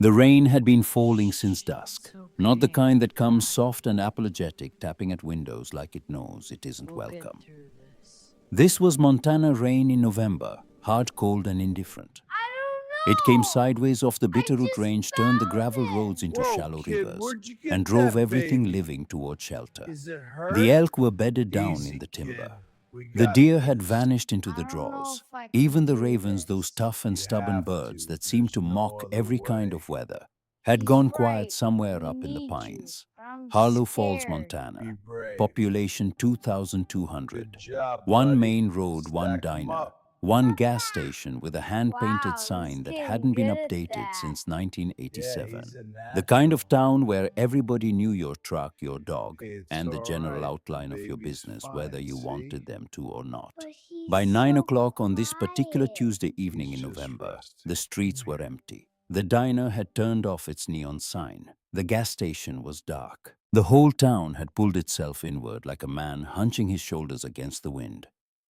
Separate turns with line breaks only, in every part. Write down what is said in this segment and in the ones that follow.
The rain had been falling since dusk, not the
Okay,
kind that comes soft and apologetic, tapping at windows like it knows it isn't
we'll get
welcome.
through this.
This was Montana rain in November, hard, cold, and indifferent.
I
It came
don't know.
sideways off the
I
Bitterroot
just
Range, turned the gravel
found
roads
it.
into
Whoa,
shallow
kid,
rivers,
where'd you
and
get
drove
that
everything
baby?
living toward shelter.
Is it
The
hurt?
elk were bedded down in
Easy,
the
kid.
timber.
We
The
got
deer had
this.
vanished into the
I don't know
draws.
if I can
Even the
do
ravens, those
this.
tough and
You
stubborn
have
birds
to.
that seemed
There's
to
no
mock
other
every kind
way.
of weather, had
He's
gone quiet
right.
somewhere
We
up in the
need you.
pines.
I'm
Harlow Falls,
scared.
Be
Montana.
brave.
Population
Good
2,200.
job,
One
buddy.
main road, one
Stack 'em
diner,
up.
one gas station with a hand-painted
Wow, this
sign that
kid's
hadn't been
good at
updated
that.
since
Yeah, he's
1987.
a
The kind of
natural.
town where everybody knew your truck, your dog,
It's
and the
all
general
right. The
outline of your
baby's
business, whether
fine,
you
see?
wanted them to or not.
But he's
By 9
so
o'clock on this particular
quiet.
Tuesday evening
He's
in
just
November,
resting.
the
Come
streets were
here.
empty. The diner had turned off its neon sign. The gas station was dark. The whole town had pulled itself inward like a man hunching his shoulders against the wind.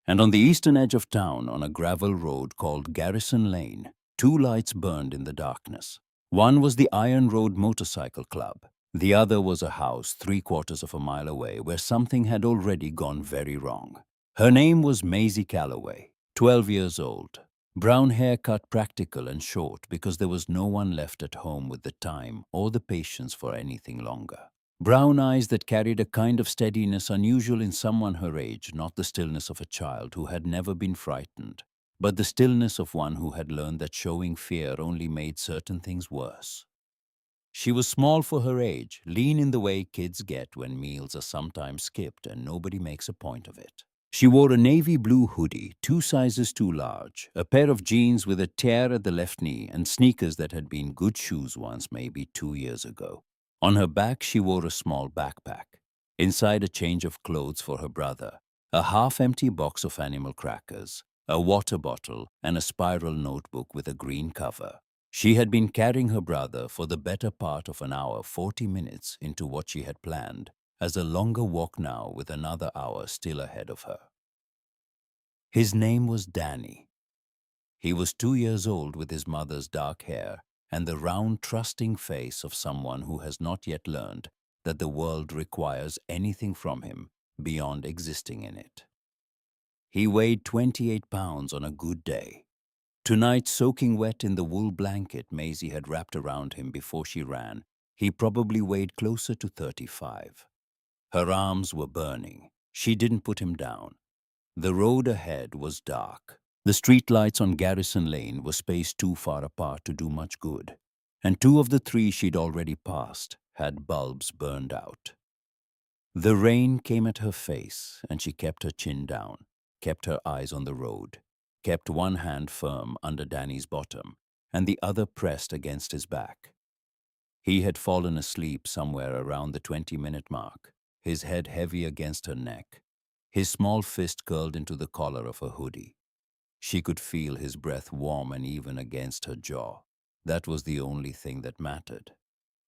And on the eastern edge of town, on a gravel road called Garrison Lane, two lights burned in the darkness. One was the Iron Road Motorcycle Club. The other was a house 3/4 of a mile away where something had already gone very wrong. Her name was Maisie Calloway, 12 years old. Brown hair cut practical and short because there was no one left at home with the time or the patience for anything longer. Brown eyes that carried a kind of steadiness unusual in someone her age, not the stillness of a child who had never been frightened, but the stillness of one who had learned that showing fear only made certain things worse. She was small for her age, lean in the way kids get when meals are sometimes skipped and nobody makes a point of it. She wore a navy blue hoodie, 2 sizes too large, a pair of jeans with a tear at the left knee, and sneakers that had been good shoes once, maybe 2 years ago. On her back, she wore a small backpack. Inside, a change of clothes for her brother, a half-empty box of animal crackers, a water bottle, and a spiral notebook with a green cover. She had been carrying her brother for the better part of an hour, 40 minutes into what she had planned as a longer walk now with another hour still ahead of her. His name was Danny. He was 2 years old with his mother's dark hair and the round, trusting face of someone who has not yet learned that the world requires anything from him beyond existing in it. He weighed 28 pounds on a good day. Tonight, soaking wet in the wool blanket Maisie had wrapped around him before she ran, he probably weighed closer to 35. Her arms were burning. She didn't put him down. The road ahead was dark. The streetlights on Garrison Lane were spaced too far apart to do much good, and two of the three she'd already passed had bulbs burned out. The rain came at her face, and she kept her chin down, kept her eyes on the road, kept one hand firm under Danny's bottom, and the other pressed against his back. He had fallen asleep somewhere around the 20-minute mark, his head heavy against her neck, his small fist curled into the collar of her hoodie. She could feel his breath warm and even against her jaw. That was the only thing that mattered.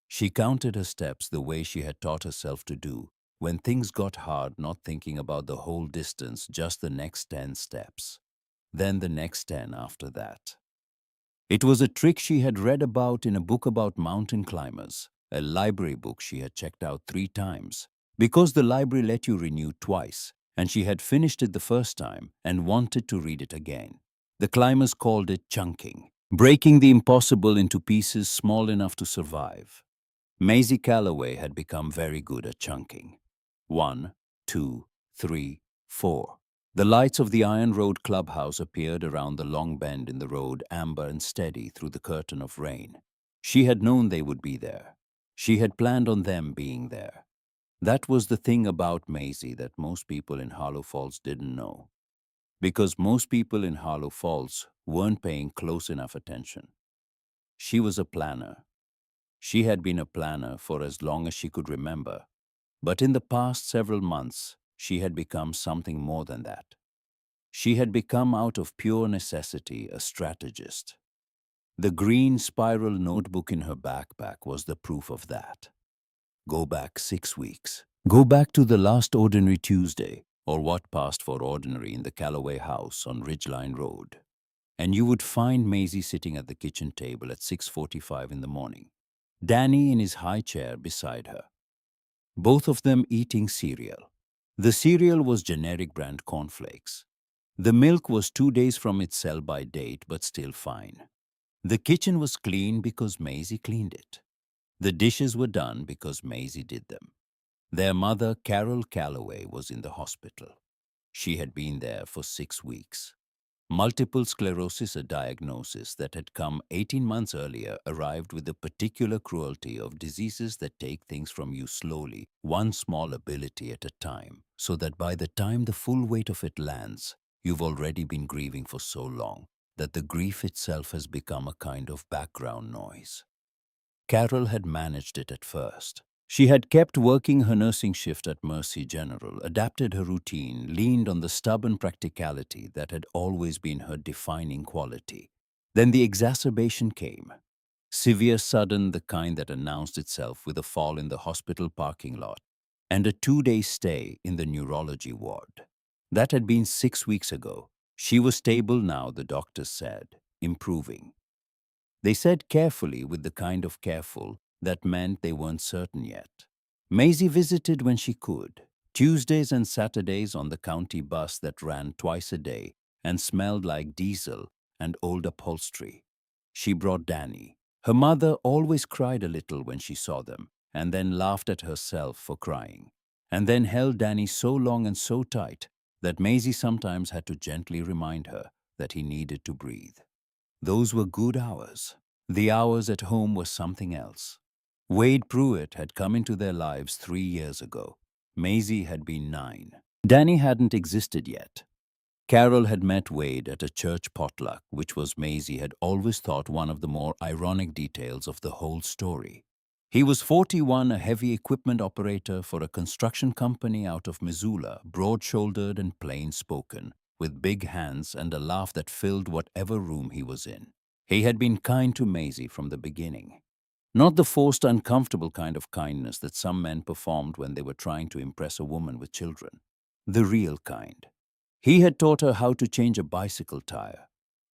She counted her steps the way she had taught herself to do when things got hard, not thinking about the whole distance, just the next 10 steps. Then the next 10 after that. It was a trick she had read about in a book about mountain climbers, a library book she had checked out 3 times, because the library let you renew twice, and she had finished it the first time and wanted to read it again. The climbers called it chunking, breaking the impossible into pieces small enough to survive. Maisie Calloway had become very good at chunking. 1, 2, 3, 4. The lights of the Iron Road clubhouse appeared around the long bend in the road, amber and steady through the curtain of rain. She had known they would be there. She had planned on them being there. That was the thing about Maisie that most people in Harlow Falls didn't know. Because most people in Harlow Falls weren't paying close enough attention. She was a planner. She had been a planner for as long as she could remember. But in the past several months, she had become something more than that. She had become out of pure necessity a strategist. The green spiral notebook in her backpack was the proof of that. Go back 6 weeks. Go back to the last ordinary Tuesday, or what passed for ordinary in the Calloway house on Ridgeline Road. and you would find Maisie sitting at the kitchen table at 6:45 in the morning, Danny in his high chair beside her, both of them eating cereal. The cereal was generic brand cornflakes. The milk was 2 days from its sell-by date, but still fine. The kitchen was clean because Maisie cleaned it. The dishes were done because Maisie did them. Their mother, Carol Calloway, was in the hospital. She had been there for 6 weeks. Multiple sclerosis, a diagnosis that had come 18 months earlier, arrived with the particular cruelty of diseases that take things from you slowly, one small ability at a time, so that by the time the full weight of it lands, you've already been grieving for so long that the grief itself has become a kind of background noise. Carol had managed it at first. She had kept working her nursing shift at Mercy General, adapted her routine, leaned on the stubborn practicality that had always been her defining quality. Then the exacerbation came. Severe, sudden, the kind that announced itself with a fall in the hospital parking lot and a 2-day stay in the neurology ward. That had been 6 weeks ago. She was stable now, the doctors said, improving. They said carefully, with the kind of careful that meant they weren't certain yet. Maisie visited when she could, Tuesdays and Saturdays on the county bus that ran twice a day and smelled like diesel and old upholstery. She brought Danny. Her mother always cried a little when she saw them, and then laughed at herself for crying, and then held Danny so long and so tight that Maisie sometimes had to gently remind her that he needed to breathe. Those were good hours. The hours at home were something else. Wade Pruitt had come into their lives 3 years ago. Maisie had been 9. Danny hadn't existed yet. Carol had met Wade at a church potluck, which was, Maisie had always thought, one of the more ironic details of the whole story. He was 41, a heavy equipment operator for a construction company out of Missoula, broad-shouldered and plain-spoken, with big hands and a laugh that filled whatever room he was in. He had been kind to Maisie from the beginning. Not the forced, uncomfortable kind of kindness that some men performed when they were trying to impress a woman with children. The real kind. He had taught her how to change a bicycle tire.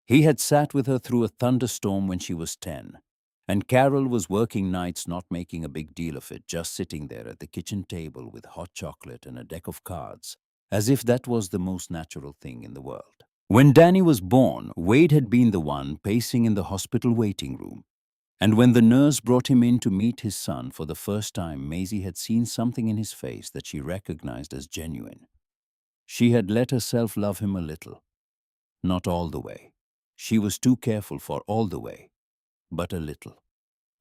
He had sat with her through a thunderstorm when she was 10. And Carol was working nights, not making a big deal of it, just sitting there at the kitchen table with hot chocolate and a deck of cards, as if that was the most natural thing in the world. When Danny was born, Wade had been the one pacing in the hospital waiting room. And when the nurse brought him in to meet his son for the first time, Maisie had seen something in his face that she recognized as genuine. She had let herself love him a little. Not all the way. She was too careful for all the way. But a little.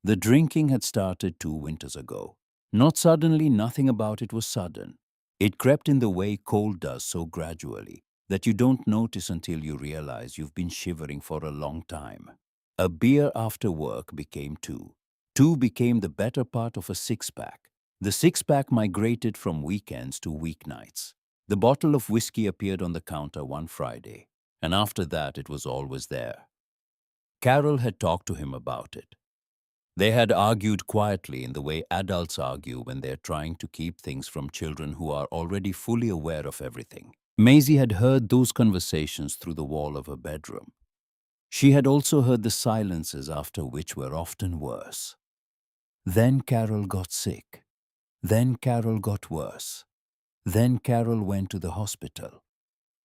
The drinking had started 2 winters ago. Not suddenly, nothing about it was sudden. It crept in the way cold does, so gradually that you don't notice until you realize you've been shivering for a long time. A beer after work became 2. 2 became the better part of a 6-pack. The 6-pack migrated from weekends to weeknights. The bottle of whiskey appeared on the counter one Friday, and after that it was always there. Carol had talked to him about it. They had argued quietly in the way adults argue when they're trying to keep things from children who are already fully aware of everything. Maisie had heard those conversations through the wall of her bedroom. She had also heard the silences after, which were often worse. Then Carol got sick. Then Carol got worse. Then Carol went to the hospital.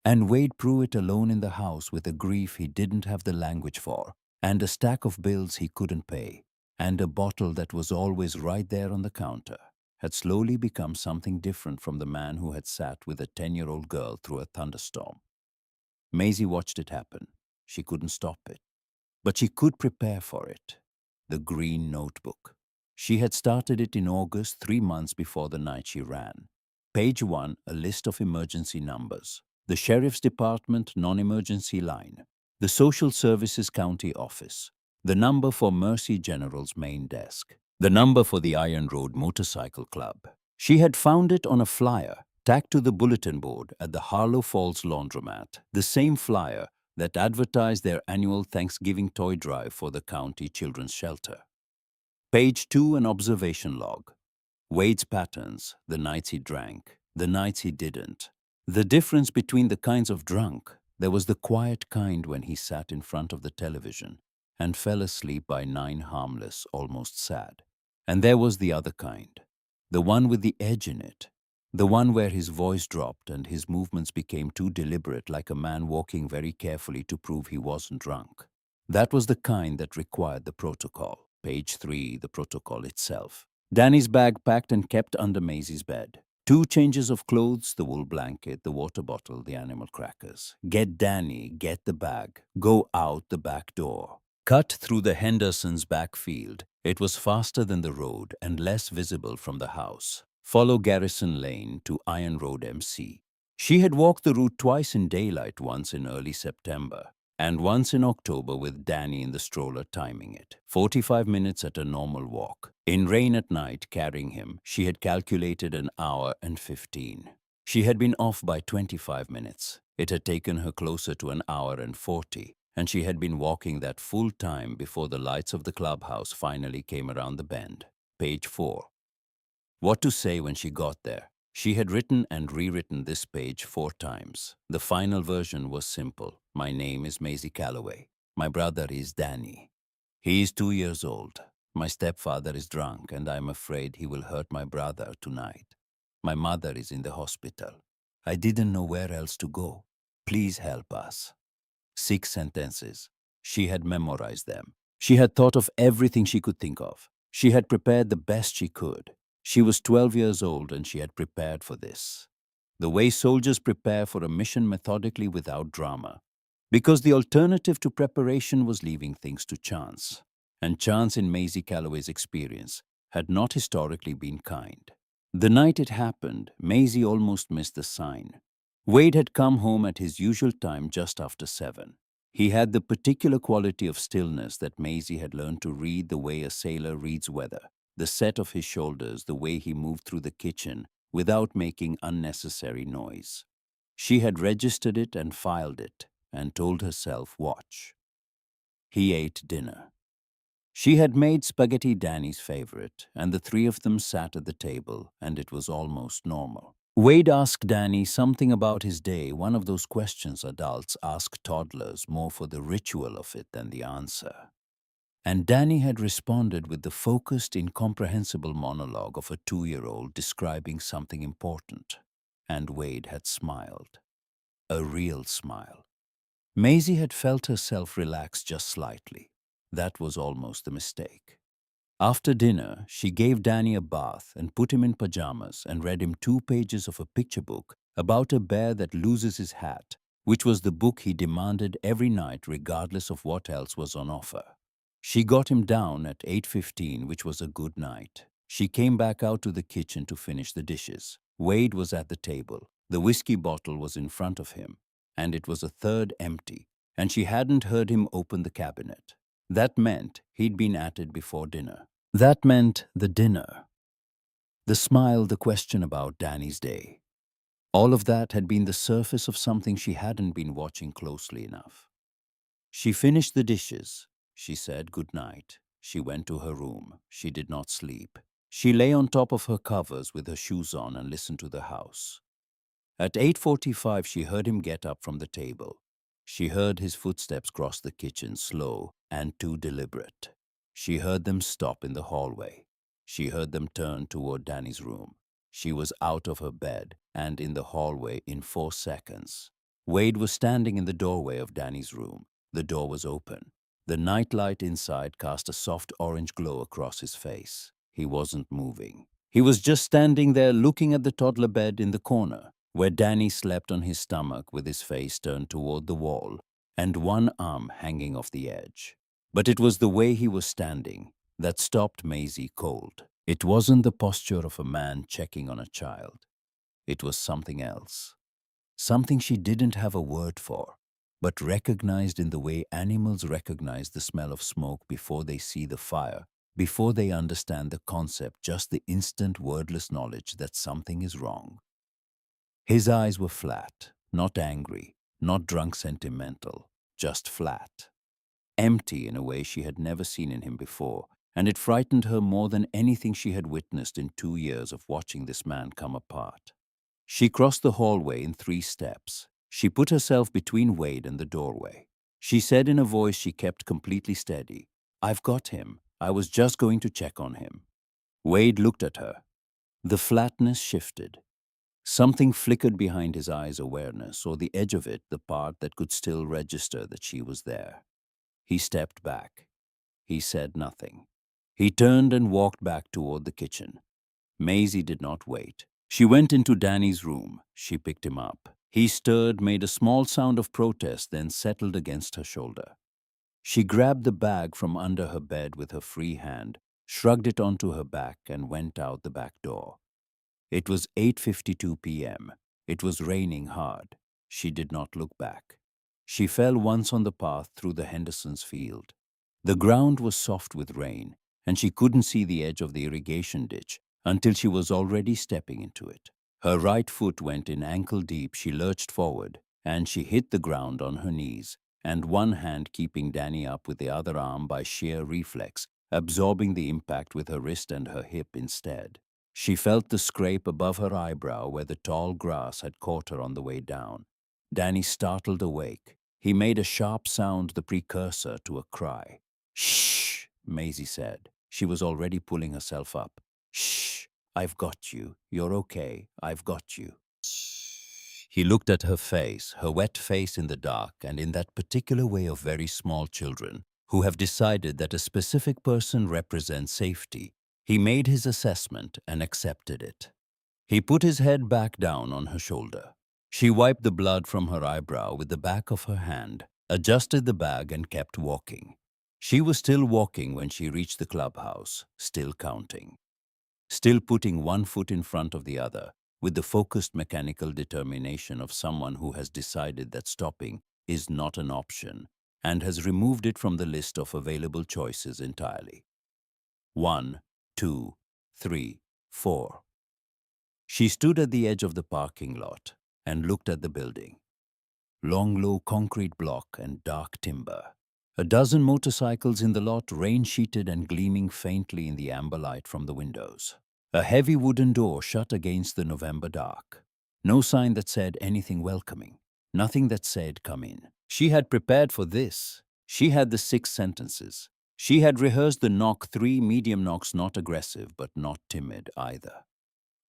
And Wade Pruitt, alone in the house with a grief he didn't have the language for, and a stack of bills he couldn't pay, and a bottle that was always right there on the counter, had slowly become something different from the man who had sat with a 10-year-old girl through a thunderstorm. Maisie watched it happen. She couldn't stop it. But she could prepare for it. The Green Notebook. She had started it in August, 3 months before the night she ran. Page 1, a list of emergency numbers. The Sheriff's Department non-emergency line. The Social Services County Office. The number for Mercy General's main desk. The number for the Iron Road Motorcycle Club. She had found it on a flyer tacked to the bulletin board at the Harlow Falls Laundromat, the same flyer that advertised their annual Thanksgiving toy drive for the county children's shelter. Page 2, an observation log. Wade's patterns, the nights he drank, the nights he didn't. The difference between the kinds of drunk, There was the quiet kind when he sat in front of the television and fell asleep by 9, harmless, almost sad. And there was the other kind, the one with the edge in it, the one where his voice dropped and his movements became too deliberate, like a man walking very carefully to prove he wasn't drunk. That was the kind that required the protocol. Page 3, the protocol itself. Danny's bag packed and kept under Maisie's bed. 2 changes of clothes, the wool blanket, the water bottle, the animal crackers. Get Danny, get the bag, go out the back door. Cut through the Henderson's backfield. It was faster than the road and less visible from the house. Follow Garrison Lane to Iron Road MC. She had walked the route twice in daylight, once in early September, and once in October with Danny in the stroller timing it. 45 minutes at a normal walk. In rain at night, carrying him, she had calculated an hour and 15. She had been off by 25 minutes. It had taken her closer to an hour and 40, and she had been walking that full time before the lights of the clubhouse finally came around the bend. Page 4. What to say when she got there? She had written and rewritten this page 4 times. The final version was simple. My name is Maisie Calloway. My brother is Danny. He is 2 years old. My stepfather is drunk and I'm afraid he will hurt my brother tonight. My mother is in the hospital. I didn't know where else to go. Please help us. 6 sentences. She had memorized them. She had thought of everything she could think of. She had prepared the best she could. She was 12 years old and she had prepared for this. The way soldiers prepare for a mission, methodically, without drama. Because the alternative to preparation was leaving things to chance. And chance, in Maisie Calloway's experience, had not historically been kind. The night it happened, Maisie almost missed the sign. Wade had come home at his usual time, just after 7. He had the particular quality of stillness that Maisie had learned to read, the way a sailor reads weather. The set of his shoulders, the way he moved through the kitchen without making unnecessary noise. She had registered it and filed it and told herself, watch. He ate dinner. She had made spaghetti, Danny's favorite, and the 3 of them sat at the table, and it was almost normal. Wade asked Danny something about his day, one of those questions adults ask toddlers, more for the ritual of it than the answer. And Danny had responded with the focused, incomprehensible monologue of a 2-year-old describing something important. And Wade had smiled. A real smile. Maisie had felt herself relax just slightly. That was almost the mistake. After dinner, she gave Danny a bath and put him in pajamas and read him 2 pages of a picture book about a bear that loses his hat, which was the book he demanded every night regardless of what else was on offer. She got him down at 8:15, which was a good night. She came back out to the kitchen to finish the dishes. Wade was at the table. The whiskey bottle was in front of him, and it was a third empty, and she hadn't heard him open the cabinet. That meant he'd been at it before dinner. That meant the dinner. The smile, the question about Danny's day. All of that had been the surface of something she hadn't been watching closely enough. She finished the dishes. She said good night. She went to her room. She did not sleep. She lay on top of her covers with her shoes on and listened to the house. At 8:45, she heard him get up from the table. She heard his footsteps cross the kitchen, slow and too deliberate. She heard them stop in the hallway. She heard them turn toward Danny's room. She was out of her bed and in the hallway in 4 seconds. Wade was standing in the doorway of Danny's room. The door was open. The nightlight inside cast a soft orange glow across his face. He wasn't moving. He was just standing there looking at the toddler bed in the corner, where Danny slept on his stomach with his face turned toward the wall and one arm hanging off the edge. But it was the way he was standing that stopped Maisie cold. It wasn't the posture of a man checking on a child. It was something else. Something she didn't have a word for, but recognized in the way animals recognize the smell of smoke before they see the fire, before they understand the concept, just the instant wordless knowledge that something is wrong. His eyes were flat, not angry, not drunk sentimental, just flat. Empty in a way she had never seen in him before, and it frightened her more than anything she had witnessed in 2 years of watching this man come apart. She crossed the hallway in 3 steps. She put herself between Wade and the doorway. She said in a voice she kept completely steady, "I've got him. I was just going to check on him." Wade looked at her. The flatness shifted. Something flickered behind his eyes' awareness, or the edge of it, the part that could still register that she was there. He stepped back. He said nothing. He turned and walked back toward the kitchen. Maisie did not wait. She went into Danny's room. She picked him up. He stirred, made a small sound of protest, then settled against her shoulder. She grabbed the bag from under her bed with her free hand, shrugged it onto her back, and went out the back door. It was 8:52 p.m. It was raining hard. She did not look back. She fell once on the path through the Henderson's field. The ground was soft with rain, and she couldn't see the edge of the irrigation ditch until she was already stepping into it. Her right foot went in ankle deep. She lurched forward, and she hit the ground on her knees, and one hand keeping Danny up with the other arm by sheer reflex, absorbing the impact with her wrist and her hip instead. She felt the scrape above her eyebrow where the tall grass had caught her on the way down. Danny startled awake. He made a sharp sound, the precursor to a cry. "Shh," Maisie said. She was already pulling herself up. "Shh, I've got you. You're okay. I've got you." He looked at her face, her wet face in the dark, and in that particular way of very small children who have decided that a specific person represents safety. He made his assessment and accepted it. He put his head back down on her shoulder. She wiped the blood from her eyebrow with the back of her hand, adjusted the bag, and kept walking. She was still walking when she reached the clubhouse, still counting. Still putting one foot in front of the other, with the focused mechanical determination of someone who has decided that stopping is not an option and has removed it from the list of available choices entirely. 1, 2, 3, 4. She stood at the edge of the parking lot and looked at the building. Long, low concrete block and dark timber. A dozen motorcycles in the lot, rain-sheeted and gleaming faintly in the amber light from the windows. A heavy wooden door shut against the November dark. No sign that said anything welcoming. Nothing that said, "Come in." She had prepared for this. She had the 6 sentences. She had rehearsed the knock, 3 medium knocks, not aggressive but not timid either.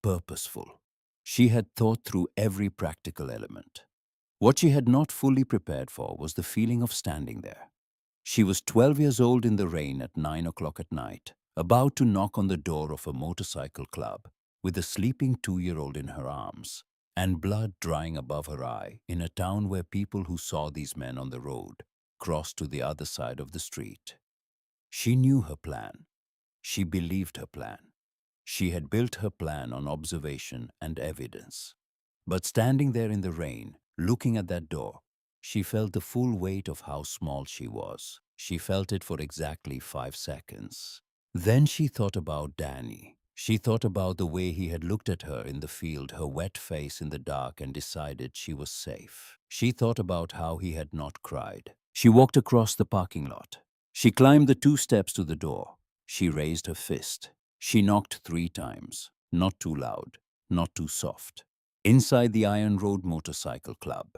Purposeful. She had thought through every practical element. What she had not fully prepared for was the feeling of standing there. She was 12 years old in the rain at 9 o'clock at night, about to knock on the door of a motorcycle club, with a sleeping 2-year-old in her arms, and blood drying above her eye, in a town where people who saw these men on the road crossed to the other side of the street. She knew her plan. She believed her plan. She had built her plan on observation and evidence. But standing there in the rain, looking at that door, she felt the full weight of how small she was. She felt it for exactly 5 seconds. Then she thought about Danny. She thought about the way he had looked at her in the field, her wet face in the dark, and decided she was safe. She thought about how he had not cried. She walked across the parking lot. She climbed the 2 steps to the door. She raised her fist. She knocked 3 times, not too loud, not too soft. Inside the Iron Road Motorcycle Club.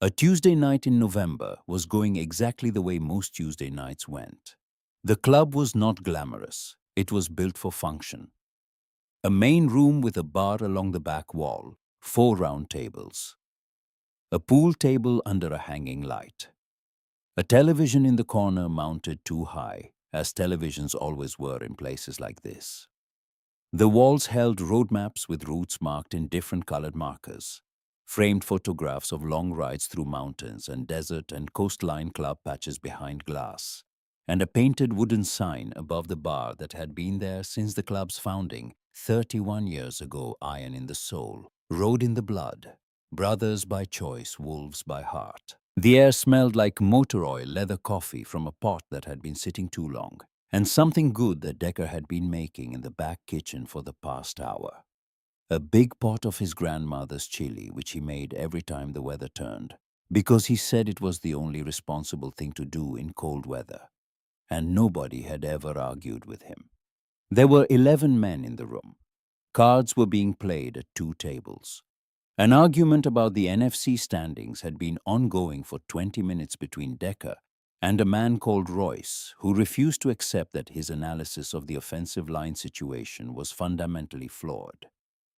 A Tuesday night in November was going exactly the way most Tuesday nights went. The club was not glamorous. It was built for function. A main room with a bar along the back wall, 4 round tables. A pool table under a hanging light. A television in the corner mounted too high, as televisions always were in places like this. The walls held road maps with routes marked in different colored markers, framed photographs of long rides through mountains and desert and coastline club patches behind glass, and a painted wooden sign above the bar that had been there since the club's founding 31 years ago. Iron in the soul, road in the blood, brothers by choice, wolves by heart. The air smelled like motor oil, leather coffee from a pot that had been sitting too long, and something good that Decker had been making in the back kitchen for the past hour. A big pot of his grandmother's chili, which he made every time the weather turned, because he said it was the only responsible thing to do in cold weather, and nobody had ever argued with him. There were 11 men in the room. Cards were being played at 2 tables. An argument about the NFC standings had been ongoing for 20 minutes between Decker and a man called Royce, who refused to accept that his analysis of the offensive line situation was fundamentally flawed.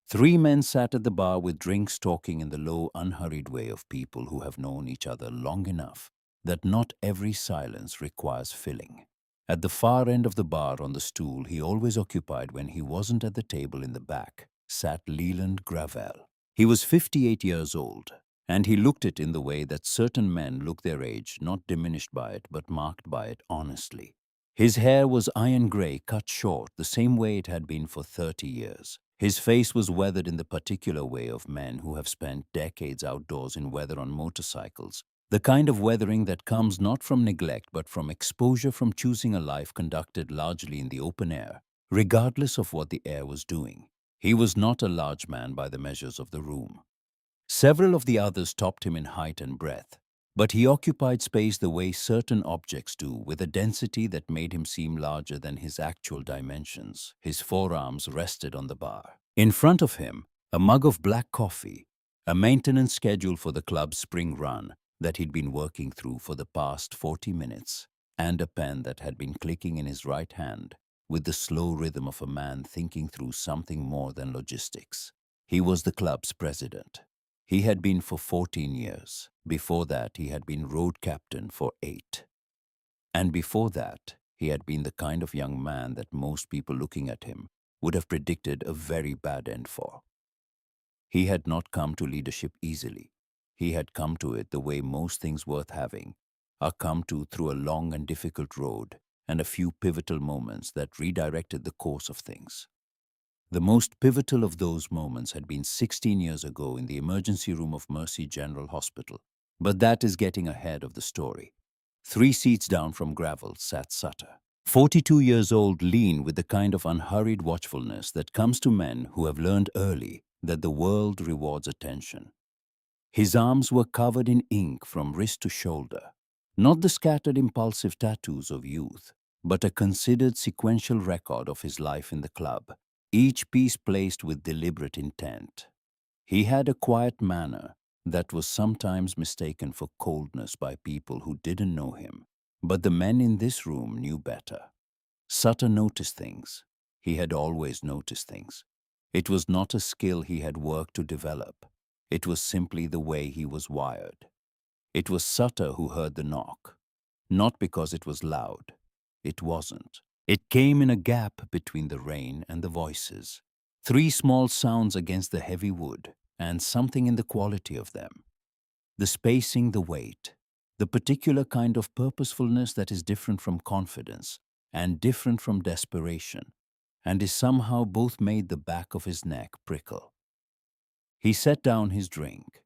Three men sat at the bar with drinks, talking in the low, unhurried way of people who have known each other long enough that not every silence requires filling. At the far end of the bar, on the stool he always occupied when he wasn't at the table in the back, sat Leland Gravel. He was 58 years old, and he looked it in the way that certain men look their age, not diminished by it, but marked by it honestly. His hair was iron gray, cut short, the same way it had been for 30 years. His face was weathered in the particular way of men who have spent decades outdoors in weather on motorcycles, the kind of weathering that comes not from neglect but from exposure, from choosing a life conducted largely in the open air, regardless of what the air was doing. He was not a large man by the measures of the room. Several of the others topped him in height and breadth, but he occupied space the way certain objects do, with a density that made him seem larger than his actual dimensions. His forearms rested on the bar. In front of him, a mug of black coffee, a maintenance schedule for the club's spring run that he'd been working through for the past 40 minutes, and a pen that had been clicking in his right hand with the slow rhythm of a man thinking through something more than logistics. He was the club's president. He had been for 14 years. Before that, he had been road captain for 8. And before that, he had been the kind of young man that most people looking at him would have predicted a very bad end for. He had not come to leadership easily. He had come to it the way most things worth having are come to, through a long and difficult road and a few pivotal moments that redirected the course of things. The most pivotal of those moments had been 16 years ago in the emergency room of Mercy General Hospital. But that is getting ahead of the story. 3 seats down from Gravel sat Sutter. 42 years old, lean, with the kind of unhurried watchfulness that comes to men who have learned early that the world rewards attention. His arms were covered in ink from wrist to shoulder, not the scattered impulsive tattoos of youth, but a considered sequential record of his life in the club, each piece placed with deliberate intent. He had a quiet manner that was sometimes mistaken for coldness by people who didn't know him, but the men in this room knew better. Sutter noticed things. He had always noticed things. It was not a skill he had worked to develop. It was simply the way he was wired. It was Sutter who heard the knock, not because it was loud. It wasn't. It came in a gap between the rain and the voices. 3 small sounds against the heavy wood, and something in the quality of them. The spacing, the weight, the particular kind of purposefulness that is different from confidence and different from desperation, and is somehow both made the back of his neck prickle. He set down his drink.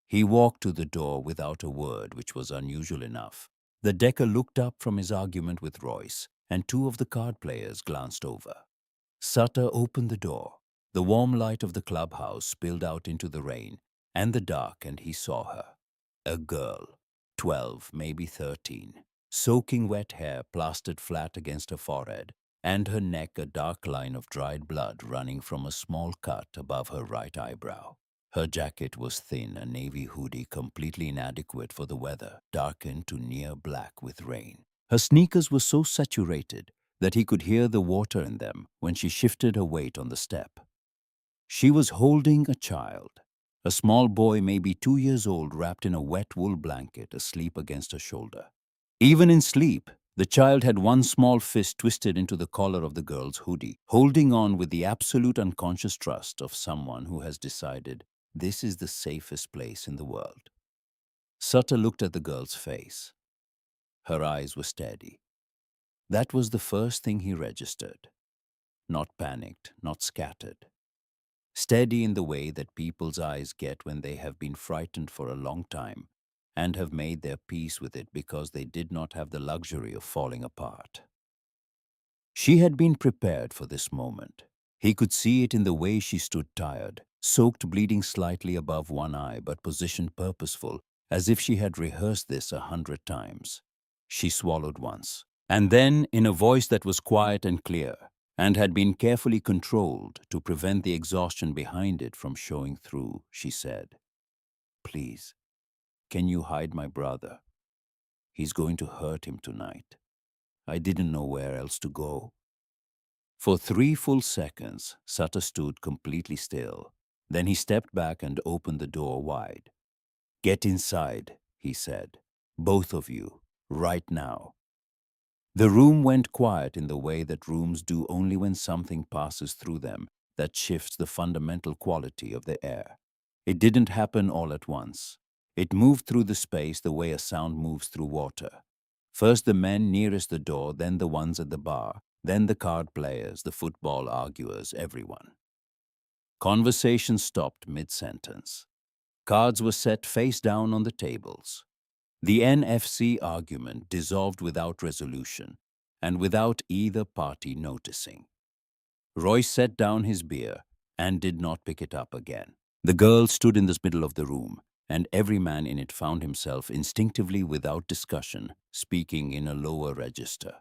He walked to the door without a word, which was unusual enough. The Decker looked up from his argument with Royce, and 2 of the card players glanced over. Sutter opened the door. The warm light of the clubhouse spilled out into the rain and the dark, and he saw her. A girl, 12, maybe 13, soaking wet hair plastered flat against her forehead, and her neck a dark line of dried blood running from a small cut above her right eyebrow. Her jacket was thin, a navy hoodie completely inadequate for the weather, darkened to near black with rain. Her sneakers were so saturated that he could hear the water in them when she shifted her weight on the step. She was holding a child, a small boy maybe 2 years old, wrapped in a wet wool blanket, asleep against her shoulder. Even in sleep, the child had one small fist twisted into the collar of the girl's hoodie, holding on with the absolute unconscious trust of someone who has decided this is the safest place in the world. Sutter looked at the girl's face. Her eyes were steady. That was the first thing he registered. Not panicked, not scattered. Steady in the way that people's eyes get when they have been frightened for a long time and have made their peace with it because they did not have the luxury of falling apart. She had been prepared for this moment. He could see it in the way she stood, tired, soaked, bleeding slightly above one eye, but positioned purposeful, as if she had rehearsed this 100 times. She swallowed once, and then, in a voice that was quiet and clear, and had been carefully controlled to prevent the exhaustion behind it from showing through, she said, "Please, can you hide my brother? He's going to hurt him tonight. I didn't know where else to go." For 3 full seconds, Sutter stood completely still. Then he stepped back and opened the door wide. "Get inside," he said. "Both of you, right now." The room went quiet in the way that rooms do only when something passes through them that shifts the fundamental quality of the air. It didn't happen all at once. It moved through the space the way a sound moves through water. First the men nearest the door, then the ones at the bar, then the card players, the football arguers, everyone. Conversation stopped mid-sentence. Cards were set face down on the tables. The NFC argument dissolved without resolution and without either party noticing. Royce set down his beer and did not pick it up again. The girl stood in the middle of the room, and every man in it found himself instinctively, without discussion, speaking in a lower register.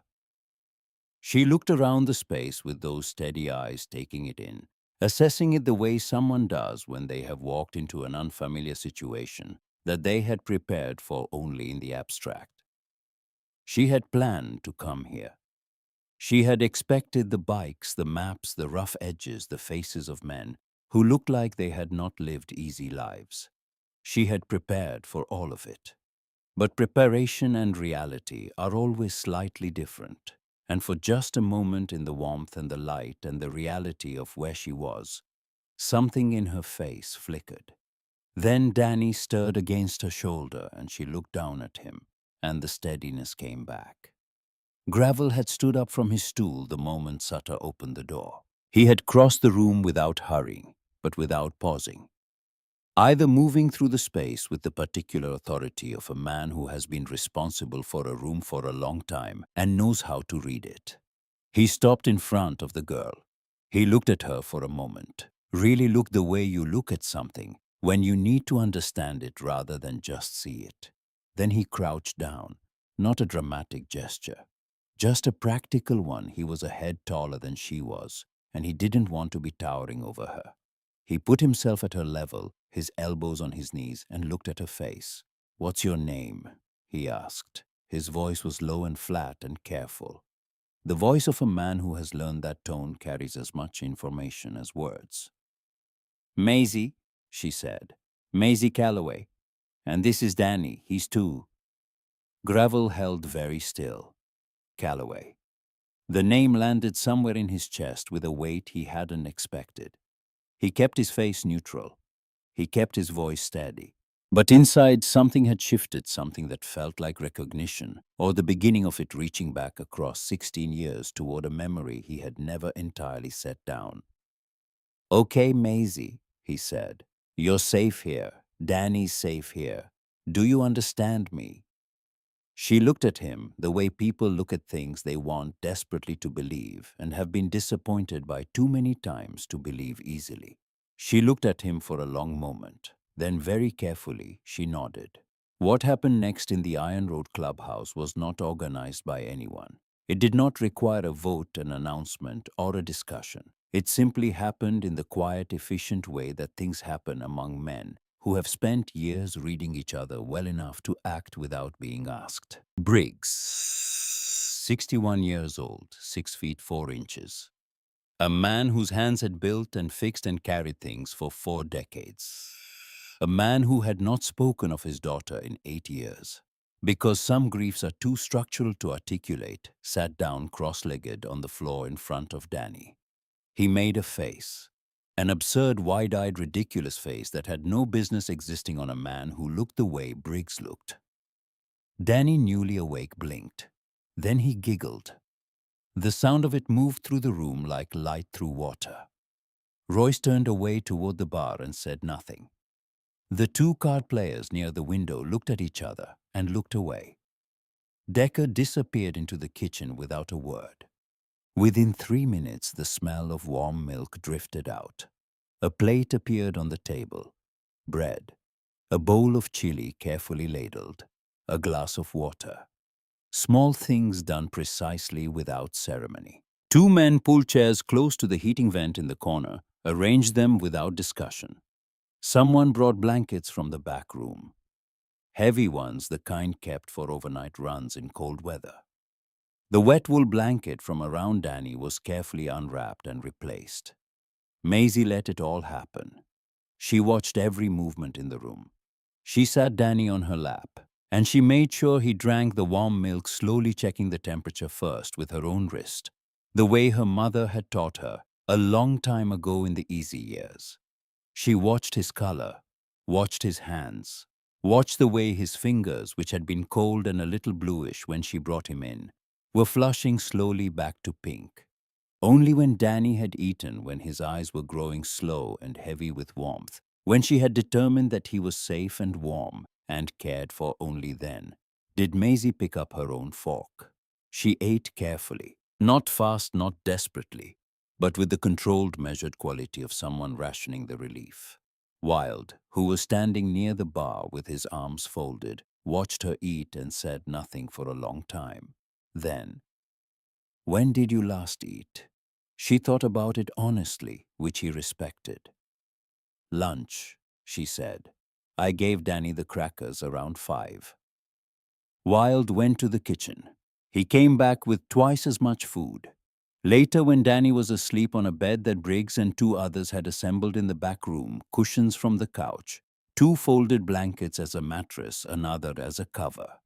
She looked around the space with those steady eyes, taking it in, assessing it the way someone does when they have walked into an unfamiliar situation that they had prepared for only in the abstract. She had planned to come here. She had expected the bikes, the maps, the rough edges, the faces of men who looked like they had not lived easy lives. She had prepared for all of it. But preparation and reality are always slightly different, and for just a moment, in the warmth and the light and the reality of where she was, something in her face flickered. Then Danny stirred against her shoulder, and she looked down at him, and the steadiness came back. Gravel had stood up from his stool the moment Sutter opened the door. He had crossed the room without hurrying, but without pausing, either moving through the space with the particular authority of a man who has been responsible for a room for a long time and knows how to read it. He stopped in front of the girl. He looked at her for a moment, really looked the way you look at something when you need to understand it rather than just see it. Then he crouched down, not a dramatic gesture, just a practical one. He was a head taller than she was, and he didn't want to be towering over her. He put himself at her level, his elbows on his knees, and looked at her face. "What's your name?" he asked. His voice was low and flat and careful. The voice of a man who has learned that tone carries as much information as words. "Maisie," she said. "Maisie Calloway. And this is Danny. He's 2." Gravel held very still. Calloway. The name landed somewhere in his chest with a weight he hadn't expected. He kept his face neutral. He kept his voice steady. But inside, something had shifted, something that felt like recognition, or the beginning of it reaching back across 16 years toward a memory he had never entirely set down. "Okay, Maisie," he said. "You're safe here. Danny's safe here. Do you understand me?" She looked at him the way people look at things they want desperately to believe and have been disappointed by too many times to believe easily. She looked at him for a long moment. Then very carefully, she nodded. What happened next in the Iron Road clubhouse was not organized by anyone. It did not require a vote, an announcement, or a discussion. It simply happened in the quiet, efficient way that things happen among men who have spent years reading each other well enough to act without being asked. Briggs, 61 years old, 6 feet 4 inches. A man whose hands had built and fixed and carried things for 4 decades. A man who had not spoken of his daughter in 8 years. Because some griefs are too structural to articulate, sat down cross-legged on the floor in front of Danny. He made a face. An absurd, wide-eyed, ridiculous face that had no business existing on a man who looked the way Briggs looked. Danny, newly awake, blinked. Then he giggled. The sound of it moved through the room like light through water. Royce turned away toward the bar and said nothing. The 2 card players near the window looked at each other and looked away. Decker disappeared into the kitchen without a word. Within 3 minutes, the smell of warm milk drifted out. A plate appeared on the table. Bread. A bowl of chili carefully ladled. A glass of water. Small things done precisely without ceremony. Two men pulled chairs close to the heating vent in the corner, arranged them without discussion. Someone brought blankets from the back room. Heavy ones, the kind kept for overnight runs in cold weather. The wet wool blanket from around Danny was carefully unwrapped and replaced. Maisie let it all happen. She watched every movement in the room. She sat Danny on her lap, and she made sure he drank the warm milk, slowly checking the temperature first with her own wrist, the way her mother had taught her a long time ago in the easy years. She watched his color, watched his hands, watched the way his fingers, which had been cold and a little bluish when she brought him in, were flushing slowly back to pink. Only when Danny had eaten, when his eyes were growing slow and heavy with warmth, when she had determined that he was safe and warm and cared for, only then did Maisie pick up her own fork. She ate carefully, not fast, not desperately, but with the controlled, measured quality of someone rationing the relief. Wilde, who was standing near the bar with his arms folded, watched her eat and said nothing for a long time. Then, "When did you last eat?" She thought about it honestly, which he respected. "Lunch," she said. "I gave Danny the crackers around 5. Wilde went to the kitchen. He came back with twice as much food. Later, when Danny was asleep on a bed that Briggs and 2 others had assembled in the back room, cushions from the couch, 2 folded blankets as a mattress, another as a cover.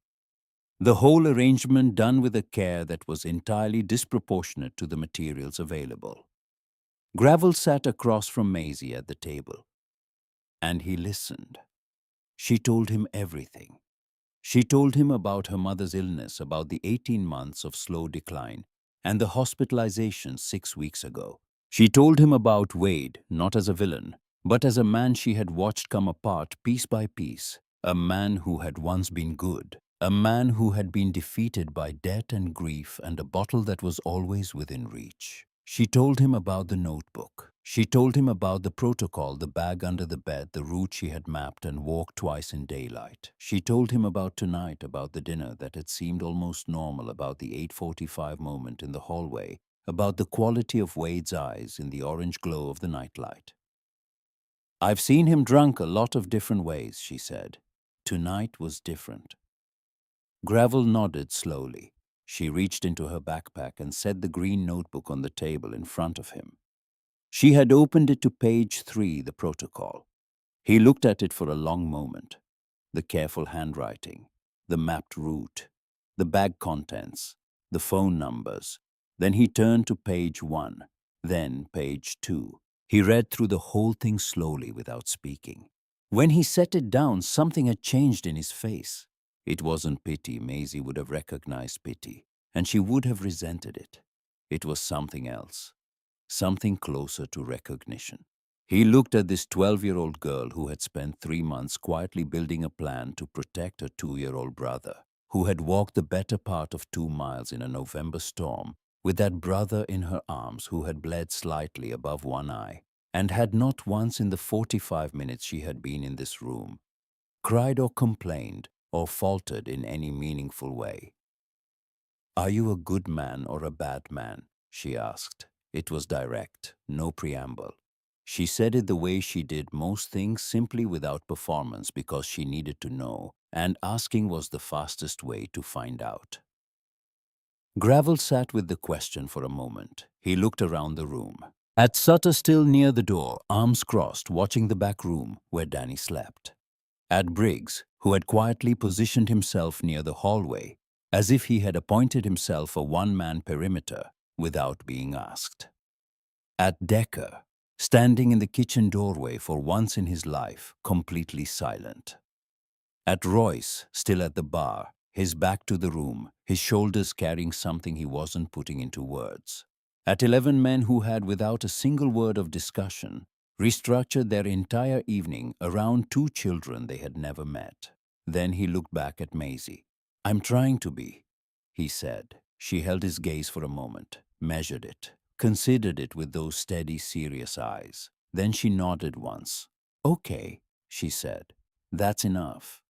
The whole arrangement done with a care that was entirely disproportionate to the materials available. Gravel sat across from Maisie at the table, and he listened. She told him everything. She told him about her mother's illness, about the 18 months of slow decline, and the hospitalization 6 weeks ago. She told him about Wade, not as a villain, but as a man she had watched come apart piece by piece, a man who had once been good, a man who had been defeated by debt and grief and a bottle that was always within reach. She told him about the notebook. She told him about the protocol, the bag under the bed, the route she had mapped and walked twice in daylight. She told him about tonight, about the dinner that had seemed almost normal, about the 8:45 moment in the hallway, about the quality of Wade's eyes in the orange glow of the nightlight. "I've seen him drunk a lot of different ways," she said. Tonight was different. Gravel nodded slowly. She reached into her backpack and set the green notebook on the table in front of him. She had opened it to page 3, the protocol. He looked at it for a long moment. The careful handwriting, the mapped route, the bag contents, the phone numbers. Then he turned to page 1, then page 2. He read through the whole thing slowly without speaking. When he set it down, something had changed in his face. It wasn't pity. Maisie would have recognized pity, and she would have resented it. It was something else, something closer to recognition. He looked at this 12-year-old girl who had spent 3 months quietly building a plan to protect her 2-year-old brother, who had walked the better part of 2 miles in a November storm with that brother in her arms, who had bled slightly above one eye, and had not once in the 45 minutes she had been in this room cried or complained or faltered in any meaningful way. "Are you a good man or a bad man?" she asked. It was direct, no preamble. She said it the way she did most things, simply without performance, because she needed to know, and asking was the fastest way to find out. Gravel sat with the question for a moment. He looked around the room. At Sutter, still near the door, arms crossed, watching the back room where Danny slept. At Briggs, who had quietly positioned himself near the hallway, as if he had appointed himself a one-man perimeter without being asked. At Decker, standing in the kitchen doorway for once in his life, completely silent. At Royce, still at the bar, his back to the room, his shoulders carrying something he wasn't putting into words. At 11 men who had, without a single word of discussion, restructured their entire evening around 2 children they had never met. Then he looked back at Maisie. "I'm trying to be," he said. She held his gaze for a moment, measured it, considered it with those steady, serious eyes. Then she nodded once. "Okay," she said. "That's enough."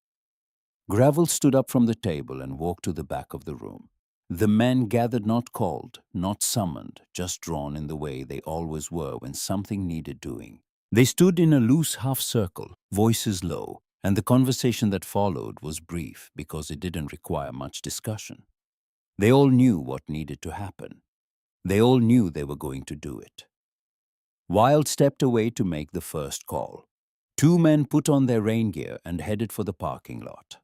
Gravel stood up from the table and walked to the back of the room. The men gathered not called, not summoned, just drawn in the way they always were when something needed doing. They stood in a loose half circle, voices low, and the conversation that followed was brief because it didn't require much discussion. They all knew what needed to happen. They all knew they were going to do it. Wilde stepped away to make the first call. Two men put on their rain gear and headed for the parking lot.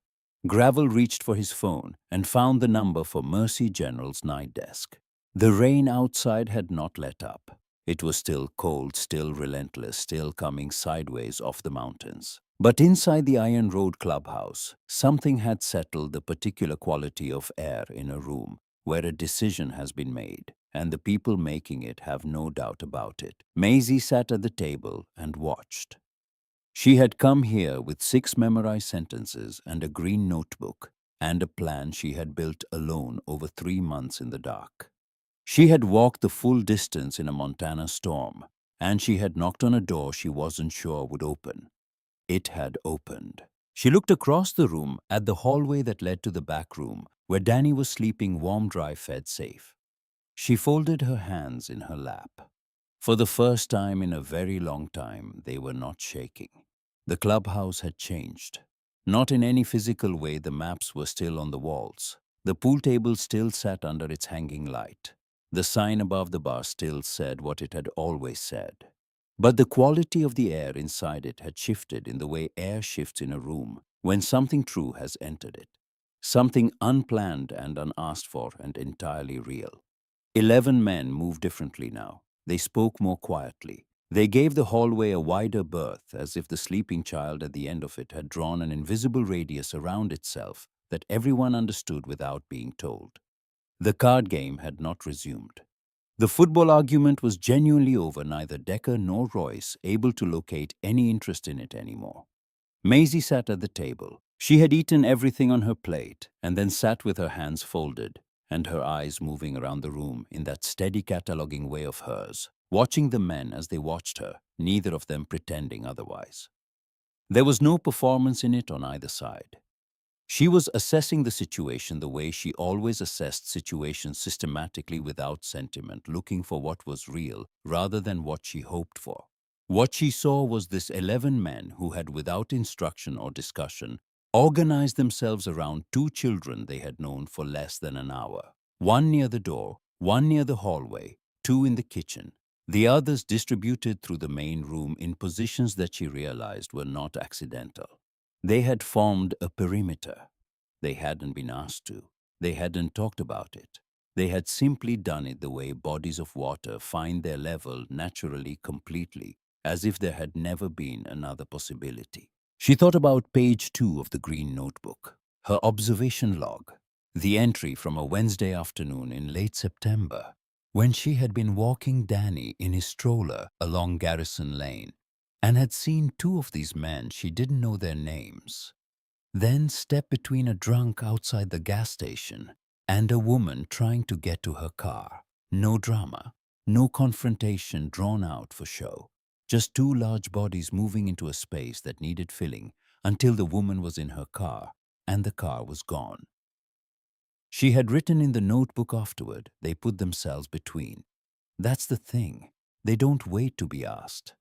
Gravel reached for his phone and found the number for Mercy General's night desk. The rain outside had not let up. It was still cold, still relentless, still coming sideways off the mountains. But inside the Iron Road clubhouse, something had settled the particular quality of air in a room where a decision has been made, and the people making it have no doubt about it. Maisie sat at the table and watched. She had come here with 6 memorized sentences and a green notebook and a plan she had built alone over 3 months in the dark. She had walked the full distance in a Montana storm, and she had knocked on a door she wasn't sure would open. It had opened. She looked across the room at the hallway that led to the back room, where Danny was sleeping warm, dry, fed safe. She folded her hands in her lap. For the first time in a very long time, they were not shaking. The clubhouse had changed. Not in any physical way, the maps were still on the walls. The pool table still sat under its hanging light. The sign above the bar still said what it had always said. But the quality of the air inside it had shifted in the way air shifts in a room when something true has entered it. Something unplanned and unasked for and entirely real. 11 men moved differently now. They spoke more quietly. They gave the hallway a wider berth, as if the sleeping child at the end of it had drawn an invisible radius around itself that everyone understood without being told. The card game had not resumed. The football argument was genuinely over, neither Decker nor Royce able to locate any interest in it anymore. Maisie sat at the table. She had eaten everything on her plate and then sat with her hands folded and her eyes moving around the room in that steady cataloging way of hers, watching the men as they watched her, neither of them pretending otherwise. There was no performance in it on either side. She was assessing the situation the way she always assessed situations, systematically without sentiment, looking for what was real rather than what she hoped for. What she saw was this 11 men who had, without instruction or discussion, organized themselves around 2 children they had known for less than an hour. One near the door, one near the hallway, 2 in the kitchen. The others distributed through the main room in positions that she realized were not accidental. They had formed a perimeter. They hadn't been asked to. They hadn't talked about it. They had simply done it the way bodies of water find their level naturally, completely, as if there had never been another possibility. She thought about page 2 of the green notebook, her observation log, the entry from a Wednesday afternoon in late September, when she had been walking Danny in his stroller along Garrison Lane and had seen 2 of these men she didn't know their names. Then step between a drunk outside the gas station and a woman trying to get to her car. No drama, no confrontation drawn out for show. Just 2 large bodies moving into a space that needed filling until the woman was in her car and the car was gone. She had written in the notebook afterward, they put themselves between. That's the thing. They don't wait to be asked.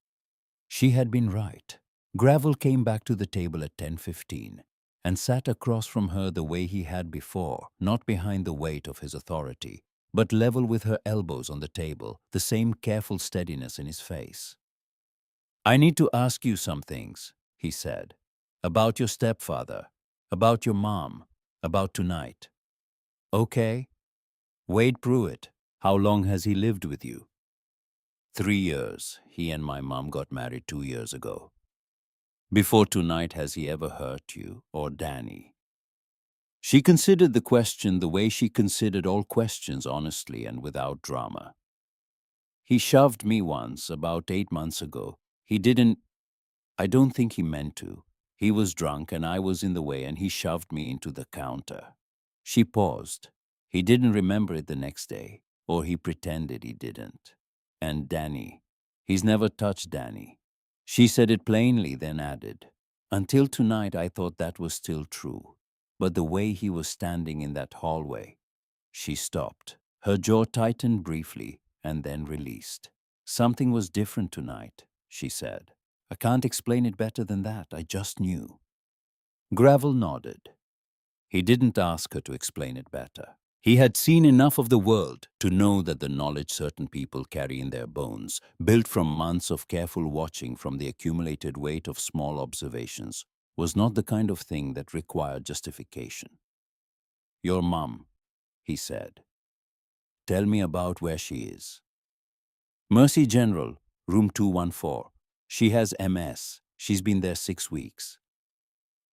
She had been right. Gravel came back to the table at 10:15 and sat across from her the way he had before, not behind the weight of his authority, but level with her elbows on the table, the same careful steadiness in his face. "I need to ask you some things," he said, "about your stepfather, about your mom, about tonight." "Okay. Wade Pruitt, how long has he lived with you?" 3 years. He and my mom got married 2 years ago. "Before tonight, has he ever hurt you or Danny?" She considered the question the way she considered all questions, honestly and without drama. "He shoved me once, about 8 months ago. He didn't. I don't think he meant to. He was drunk and I was in the way and he shoved me into the counter." She paused. "He didn't remember it the next day, or he pretended he didn't. And Danny, he's never touched Danny." She said it plainly, then added, "Until tonight I thought that was still true. But the way he was standing in that hallway, She stopped. Her jaw tightened briefly and then released. Something was different tonight, she said. I can't explain it better than that. I just knew. Gravel nodded. He didn't ask her to explain it better. He had seen enough of the world to know that the knowledge certain people carry in their bones, built from months of careful watching from the accumulated weight of small observations, was not the kind of thing that required justification. Your mum, he said. Tell me about where she is. Mercy General, room 214. She has MS. She's been there 6 weeks.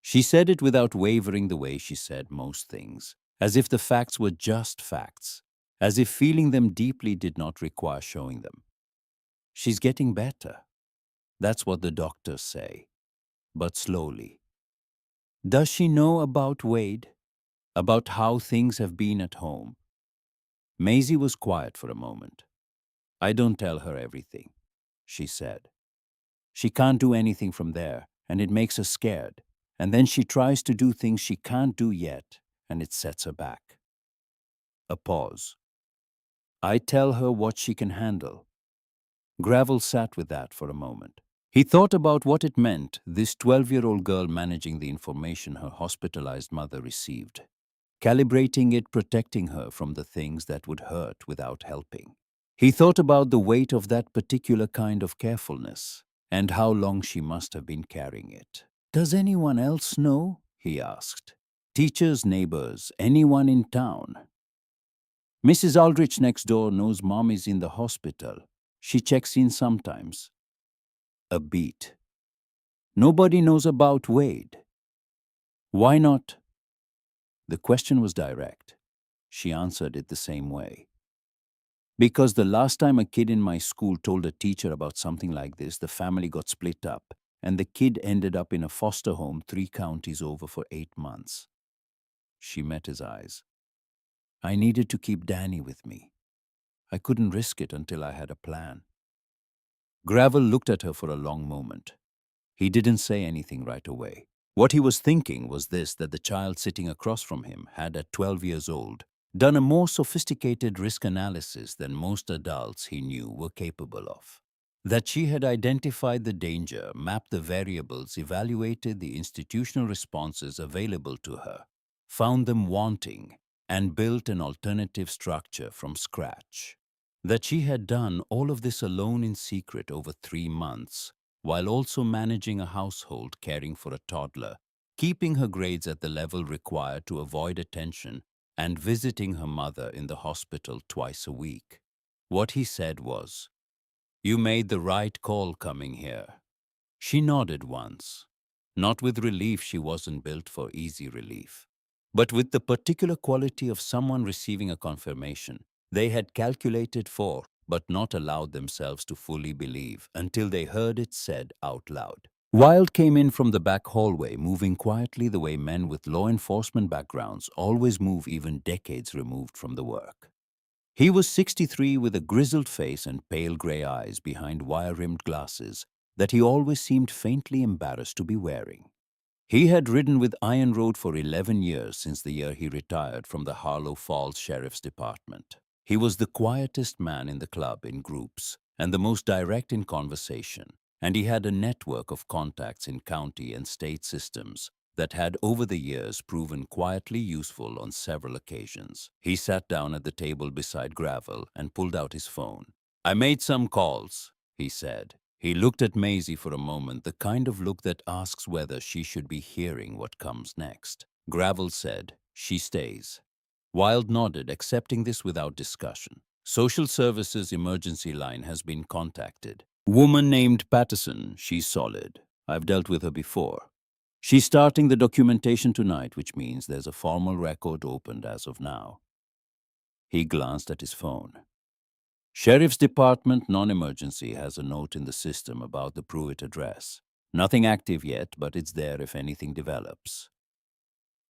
She said it without wavering the way she said most things, as if the facts were just facts, as if feeling them deeply did not require showing them. She's getting better. That's what the doctors say, but slowly. Does she know about Wade? About how things have been at home? Maisie was quiet for a moment. I don't tell her everything, she said. She can't do anything from there, and it makes her scared. And then she tries to do things she can't do yet, and it sets her back. A pause. I tell her what she can handle. Gravel sat with that for a moment. He thought about what it meant, this 12-year-old girl managing the information her hospitalized mother received, calibrating it, protecting her from the things that would hurt without helping. He thought about the weight of that particular kind of carefulness, and how long she must have been carrying it. Does anyone else know? He asked. Teachers, neighbors, anyone in town? Mrs. Aldrich next door knows Mom is in the hospital. She checks in sometimes. A beat. Nobody knows about Wade. Why not? The question was direct. She answered it the same way. Because the last time a kid in my school told a teacher about something like this, the family got split up, and the kid ended up in a foster home 3 counties over for 8 months. She met his eyes. I needed to keep Danny with me. I couldn't risk it until I had a plan. Gravel looked at her for a long moment. He didn't say anything right away. What he was thinking was this, that the child sitting across from him had, at 12 years old, done a more sophisticated risk analysis than most adults he knew were capable of. That she had identified the danger, mapped the variables, evaluated the institutional responses available to her, found them wanting, and built an alternative structure from scratch. That she had done all of this alone in secret over 3 months, while also managing a household, caring for a toddler, keeping her grades at the level required to avoid attention, and visiting her mother in the hospital twice a week. What he said was, "You made the right call coming here." She nodded once, not with relief. She wasn't built for easy relief, but with the particular quality of someone receiving a confirmation they had calculated for, but not allowed themselves to fully believe until they heard it said out loud. Wilde came in from the back hallway, moving quietly the way men with law enforcement backgrounds always move, even decades removed from the work. He was 63, with a grizzled face and pale gray eyes behind wire-rimmed glasses that he always seemed faintly embarrassed to be wearing. He had ridden with Iron Road for 11 years, since the year he retired from the Harlow Falls Sheriff's Department. He was the quietest man in the club in groups and the most direct in conversation, and he had a network of contacts in county and state systems that had over the years proven quietly useful on several occasions. He sat down at the table beside Gravel and pulled out his phone. I made some calls, he said. He looked at Maisie for a moment, the kind of look that asks whether she should be hearing what comes next. Gravel said, she stays. Wilde nodded, accepting this without discussion. Social Services emergency line has been contacted. Woman named Patterson, she's solid. I've dealt with her before. She's starting the documentation tonight, which means there's a formal record opened as of now. He glanced at his phone. Sheriff's Department non-emergency has a note in the system about the Pruitt address. Nothing active yet, but it's there if anything develops.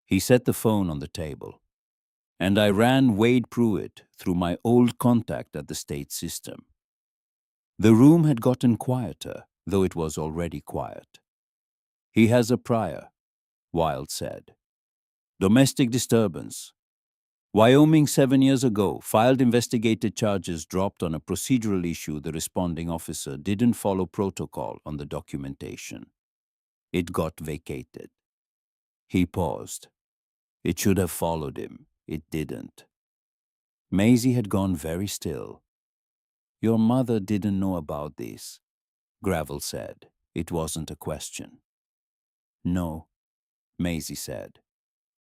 He set the phone on the table. And I ran Wade Pruitt through my old contact at the state system. The room had gotten quieter, though it was already quiet. He has a prior, Wilde said. Domestic disturbance. Wyoming 7 years ago filed investigative charges dropped on a procedural issue the responding officer didn't follow protocol on the documentation. It got vacated. He paused. It should have followed him. It didn't. Maisie had gone very still. Your mother didn't know about this, Gravel said. It wasn't a question. No, Maisie said.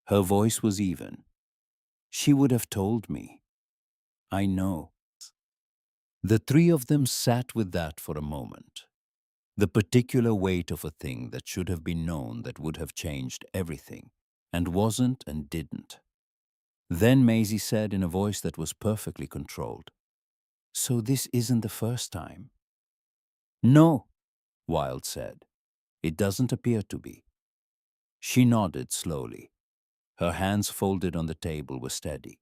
Her voice was even. She would have told me. I know. The three of them sat with that for a moment. The particular weight of a thing that should have been known that would have changed everything, and wasn't and didn't. Then Maisie said in a voice that was perfectly controlled, So this isn't the first time? No, Wilde said. It doesn't appear to be. She nodded slowly. Her hands folded on the table were steady.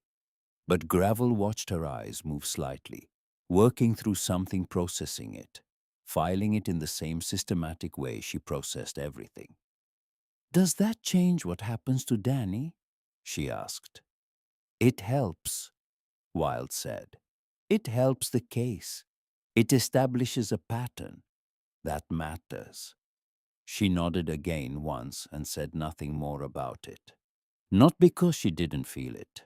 But Gravel watched her eyes move slightly, working through something, processing it, filing it in the same systematic way she processed everything. Does that change what happens to Danny? She asked. It helps, Wilde said. It helps the case. It establishes a pattern. That matters. She nodded again once and said nothing more about it. Not because she didn't feel it.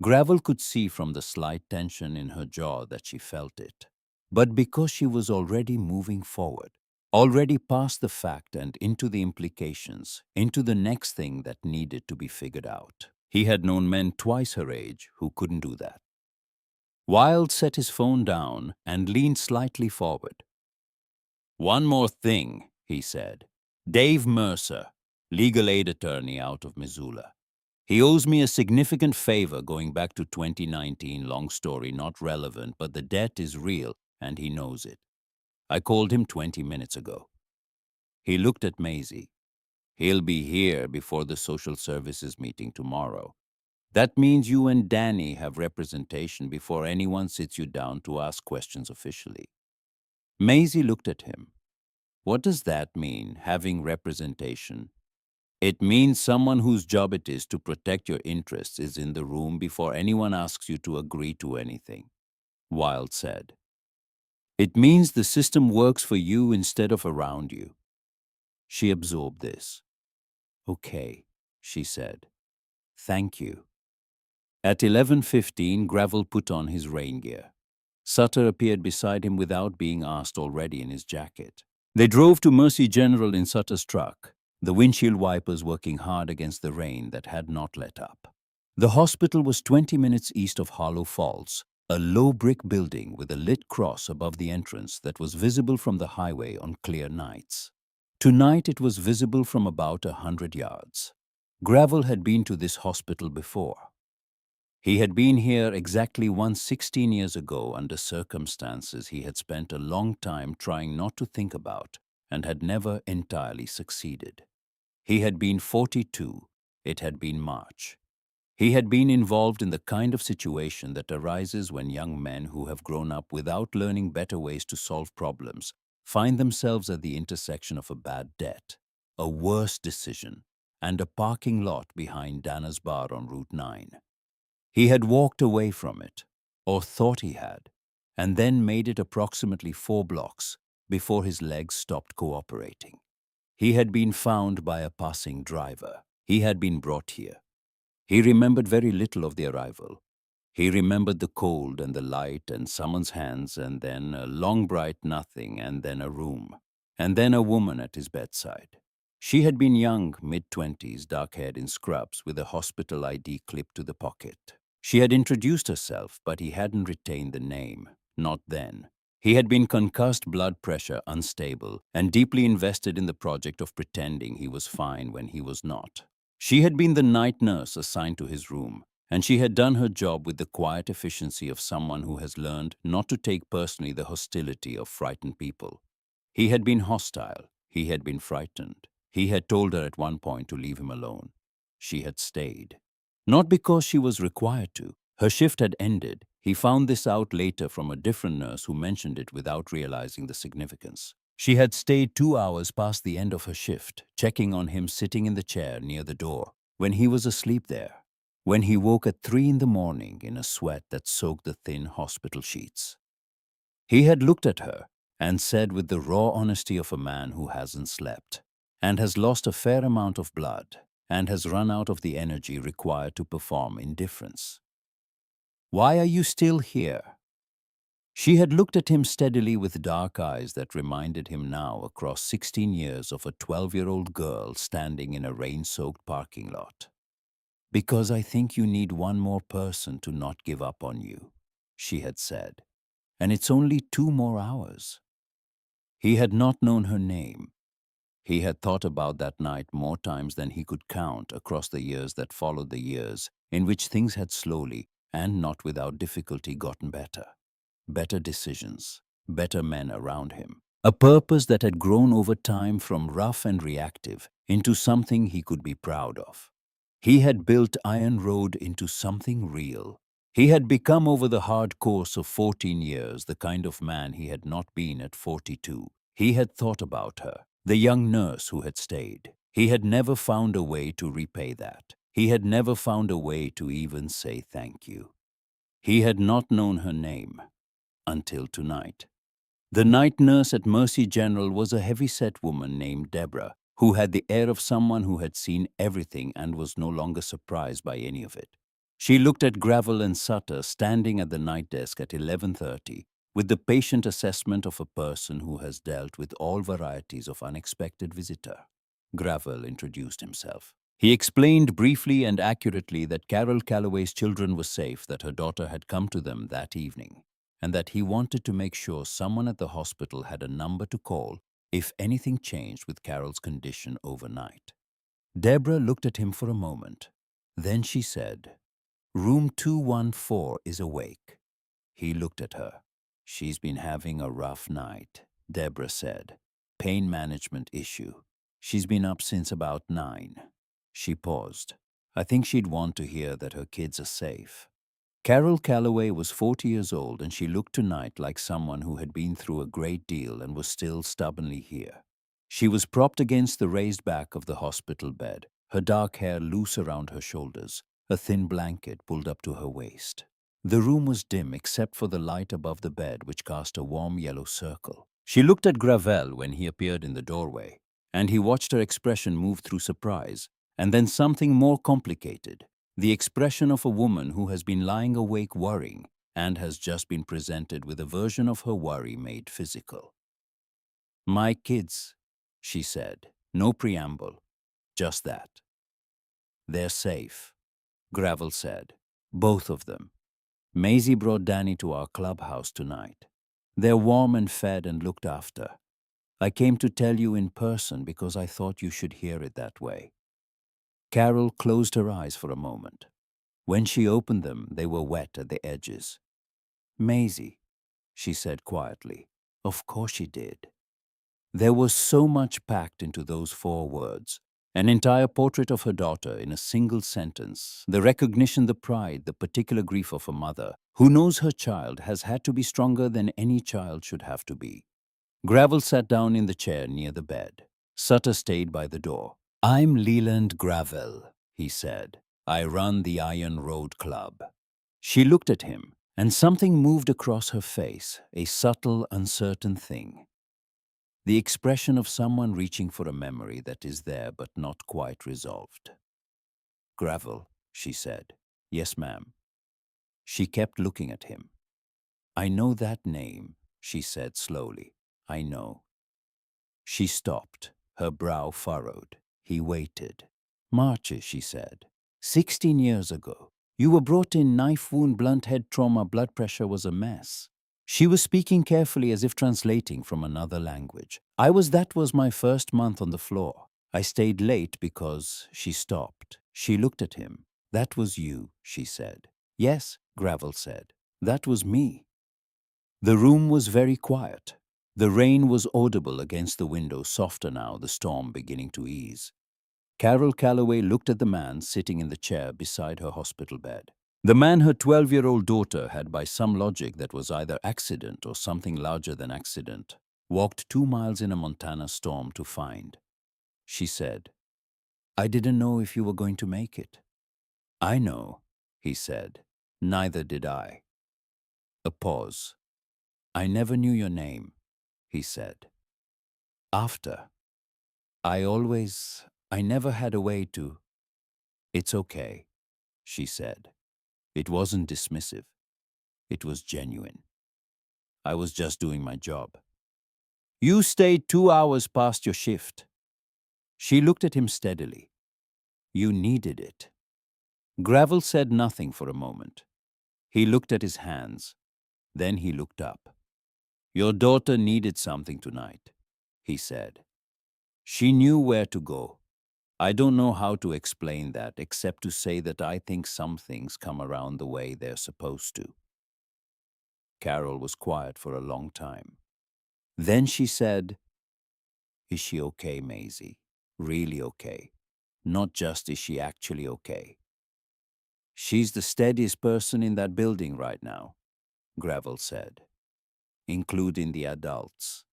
Gravel could see from the slight tension in her jaw that she felt it, but because she was already moving forward, already past the fact and into the implications, into the next thing that needed to be figured out. He had known men twice her age who couldn't do that. Wilde set his phone down and leaned slightly forward. One more thing, he said. Dave Mercer, legal aid attorney out of Missoula. He owes me a significant favor going back to 2019, long story, not relevant, but the debt is real and he knows it. I called him 20 minutes ago. He looked at Maisie. He'll be here before the social services meeting tomorrow. That means you and Danny have representation before anyone sits you down to ask questions officially. Maisie looked at him. What does that mean, having representation? It means someone whose job it is to protect your interests is in the room before anyone asks you to agree to anything, Wilde said. It means the system works for you instead of around you. She absorbed this. Okay, she said. Thank you. At 11:15, Gravel put on his rain gear. Sutter appeared beside him without being asked, already in his jacket. They drove to Mercy General in Sutter's truck, the windshield wipers working hard against the rain that had not let up. The hospital was 20 minutes east of Hollow Falls, a low brick building with a lit cross above the entrance that was visible from the highway on clear nights. Tonight it was visible from about 100 yards. Gravel had been to this hospital before. He had been here exactly 116 years ago under circumstances he had spent a long time trying not to think about and had never entirely succeeded. He had been 42. It had been March. He had been involved in the kind of situation that arises when young men who have grown up without learning better ways to solve problems find themselves at the intersection of a bad debt, a worse decision, and a parking lot behind Dana's bar on Route 9. He had walked away from it, or thought he had, and then made it approximately 4 blocks before his legs stopped cooperating. He had been found by a passing driver. He had been brought here. He remembered very little of the arrival. He remembered the cold and the light and someone's hands, and then a long bright nothing, and then a room, and then a woman at his bedside. She had been young, mid-20s, dark-haired in scrubs, with a hospital ID clipped to the pocket. She had introduced herself, but he hadn't retained the name. Not then. He had been concussed, blood pressure unstable, and deeply invested in the project of pretending he was fine when he was not. She had been the night nurse assigned to his room, and she had done her job with the quiet efficiency of someone who has learned not to take personally the hostility of frightened people. He had been hostile. He had been frightened. He had told her at one point to leave him alone. She had stayed. Not because she was required to. Her shift had ended. He found this out later from a different nurse who mentioned it without realizing the significance. She had stayed 2 hours past the end of her shift, checking on him sitting in the chair near the door, when he was asleep there. when he woke at 3 in the morning in a sweat that soaked the thin hospital sheets. He had looked at her and said with the raw honesty of a man who hasn't slept and has lost a fair amount of blood and has run out of the energy required to perform indifference, "Why are you still here?" She had looked at him steadily with dark eyes that reminded him now across 16 years of a 12-year-old girl standing in a rain-soaked parking lot. "Because I think you need one more person to not give up on you," she had said. "And it's only 2 more hours." He had not known her name. He had thought about that night more times than he could count across the years that followed the years in which things had slowly and not without difficulty gotten better. Better decisions, better men around him. A purpose that had grown over time from rough and reactive into something he could be proud of. He had built Iron Road into something real. He had become over the hard course of 14 years the kind of man he had not been at 42. He had thought about her, the young nurse who had stayed. He had never found a way to repay that. He had never found a way to even say thank you. He had not known her name until tonight. The night nurse at Mercy General was a heavy-set woman named Deborah, who had the air of someone who had seen everything and was no longer surprised by any of it. She looked at Gravel and Sutter standing at the night desk at 11:30, with the patient assessment of a person who has dealt with all varieties of unexpected visitor. Gravel introduced himself. He explained briefly and accurately that Carol Calloway's children were safe, that her daughter had come to them that evening, and that he wanted to make sure someone at the hospital had a number to call if anything changed with Carol's condition overnight. Deborah looked at him for a moment. Then she said, "Room 214 is awake." He looked at her. "She's been having a rough night," Deborah said. "Pain management issue. She's been up since about 9. She paused. "I think she'd want to hear that her kids are safe." Carol Calloway was 40 years old, and she looked tonight like someone who had been through a great deal and was still stubbornly here. She was propped against the raised back of the hospital bed, her dark hair loose around her shoulders, a thin blanket pulled up to her waist. The room was dim except for the light above the bed, which cast a warm yellow circle. She looked at Gravel when he appeared in the doorway, and he watched her expression move through surprise, and then something more complicated. The expression of a woman who has been lying awake worrying and has just been presented with a version of her worry made physical. "My kids," she said, no preamble, just that. "They're safe," Gravel said. "Both of them. Maisie brought Danny to our clubhouse tonight. They're warm and fed and looked after. I came to tell you in person because I thought you should hear it that way." Carol closed her eyes for a moment. When she opened them, they were wet at the edges. "Maisie," she said quietly. Of course she did. There was so much packed into those 4 words. An entire portrait of her daughter in a single sentence. The recognition, the pride, the particular grief of a mother who knows her child has had to be stronger than any child should have to be. Gravel sat down in the chair near the bed. Sutter stayed by the door. "I'm Leland Gravel," he said. "I run the Iron Road Club." She looked at him, and something moved across her face, a subtle, uncertain thing. The expression of someone reaching for a memory that is there but not quite resolved. "Gravel," she said. "Yes, ma'am." She kept looking at him. "I know that name," she said slowly. "I know." She stopped, her brow furrowed. He waited. "Marches," she said. 16 years ago. You were brought in, knife wound, blunt head trauma, blood pressure was a mess." She was speaking carefully as if translating from another language. That was my first month on the floor. I stayed late because..." She stopped. She looked at him. "That was you," she said. "Yes," Gravel said. "That was me." The room was very quiet. The rain was audible against the window, softer now, the storm beginning to ease. Carol Calloway looked at the man sitting in the chair beside her hospital bed. The man her 12-year-old daughter had, by some logic that was either accident or something larger than accident, walked 2 miles in a Montana storm to find. She said, "I didn't know if you were going to make it." I know, he said. Neither did I. A pause. I never knew your name, he said. After. I never had a way to. It's okay, she said. It wasn't dismissive. It was genuine. I was just doing my job. You stayed 2 hours past your shift. She looked at him steadily. You needed it. Gravel said nothing for a moment. He looked at his hands. Then he looked up. Your daughter needed something tonight, he said. She knew where to go. I don't know how to explain that except to say that I think some things come around the way they're supposed to. Carol was quiet for a long time. Then she said, Is she okay, Maisie? Really okay? Not just is she actually okay? She's the steadiest person in that building right now, Gravel said, including the adults.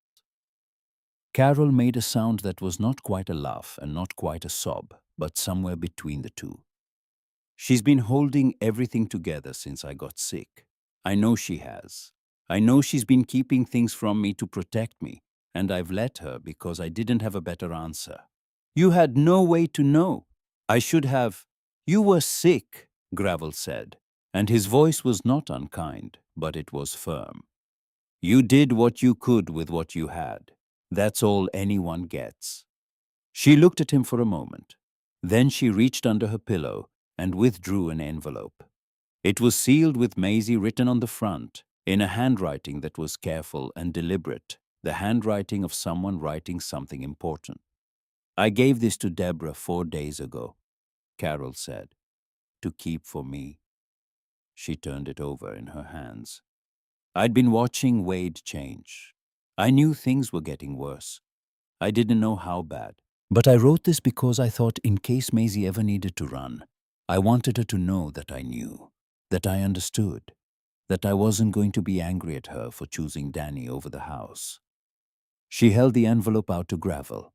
Carol made a sound that was not quite a laugh and not quite a sob, but somewhere between the two. She's been holding everything together since I got sick. I know she has. I know she's been keeping things from me to protect me, and I've let her because I didn't have a better answer. You had no way to know. I should have. You were sick, Gravel said, and his voice was not unkind, but it was firm. You did what you could with what you had. That's all anyone gets. She looked at him for a moment. Then she reached under her pillow and withdrew an envelope. It was sealed with Maisie written on the front, in a handwriting that was careful and deliberate, the handwriting of someone writing something important. I gave this to Deborah 4 days ago, Carol said, to keep for me. She turned it over in her hands. I'd been watching Wade change. I knew things were getting worse. I didn't know how bad. But I wrote this because I thought in case Maisie ever needed to run, I wanted her to know that I knew, that I understood, that I wasn't going to be angry at her for choosing Danny over the house. She held the envelope out to Gravel.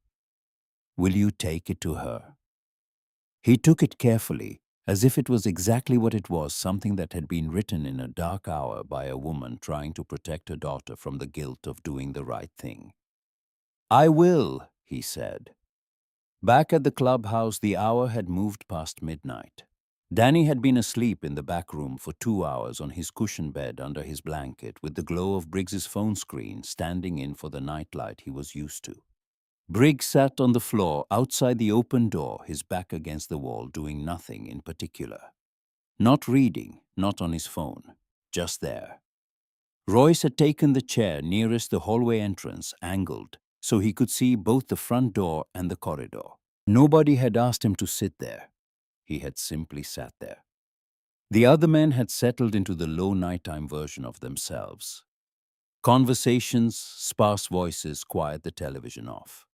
Will you take it to her? He took it carefully, as if it was exactly what it was, something that had been written in a dark hour by a woman trying to protect her daughter from the guilt of doing the right thing. I will, he said. Back at the clubhouse, the hour had moved past midnight. Danny had been asleep in the back room for 2 hours on his cushion bed under his blanket, with the glow of Briggs's phone screen standing in for the nightlight he was used to. Briggs sat on the floor outside the open door, his back against the wall, doing nothing in particular. Not reading, not on his phone, just there. Royce had taken the chair nearest the hallway entrance, angled, so he could see both the front door and the corridor. Nobody had asked him to sit there. He had simply sat there. The other men had settled into the low nighttime version of themselves. Conversations, sparse voices quiet the television off.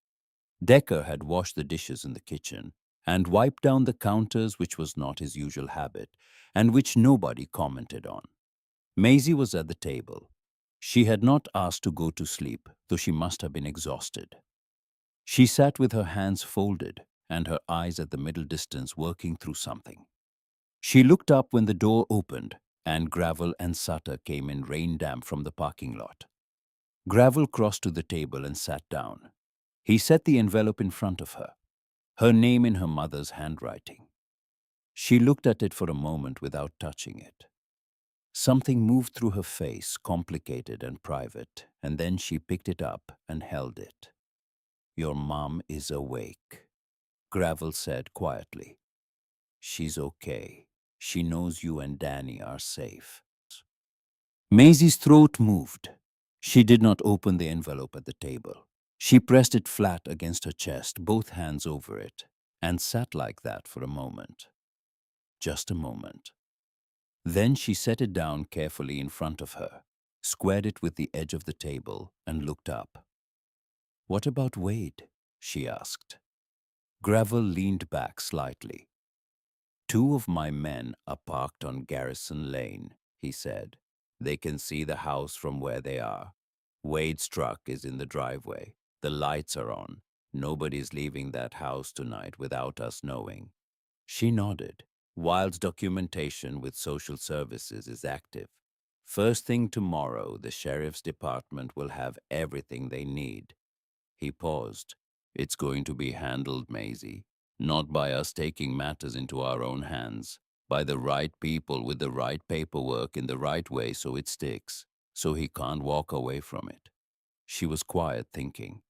Decker had washed the dishes in the kitchen and wiped down the counters, which was not his usual habit, and which nobody commented on. Maisie was at the table. She had not asked to go to sleep, though she must have been exhausted. She sat with her hands folded and her eyes at the middle distance working through something. She looked up when the door opened and Gravel and Sutter came in rain damp from the parking lot. Gravel crossed to the table and sat down. He set the envelope in front of her name in her mother's handwriting. She looked at it for a moment without touching it. Something moved through her face, complicated and private, and then she picked it up and held it. Your mom is awake, Gravel said quietly. She's okay. She knows you and Danny are safe. Maisie's throat moved. She did not open the envelope at the table. She pressed it flat against her chest, both hands over it, and sat like that for a moment. Just a moment. Then she set it down carefully in front of her, squared it with the edge of the table, and looked up. What about Wade? She asked. Gravel leaned back slightly. 2 of my men are parked on Garrison Lane, he said. They can see the house from where they are. Wade's truck is in the driveway. The lights are on. Nobody's leaving that house tonight without us knowing. She nodded. Wild's documentation with social services is active. First thing tomorrow, the sheriff's department will have everything they need. He paused. It's going to be handled, Maisie, not by us taking matters into our own hands, by the right people with the right paperwork in the right way so it sticks, so he can't walk away from it. She was quiet, thinking.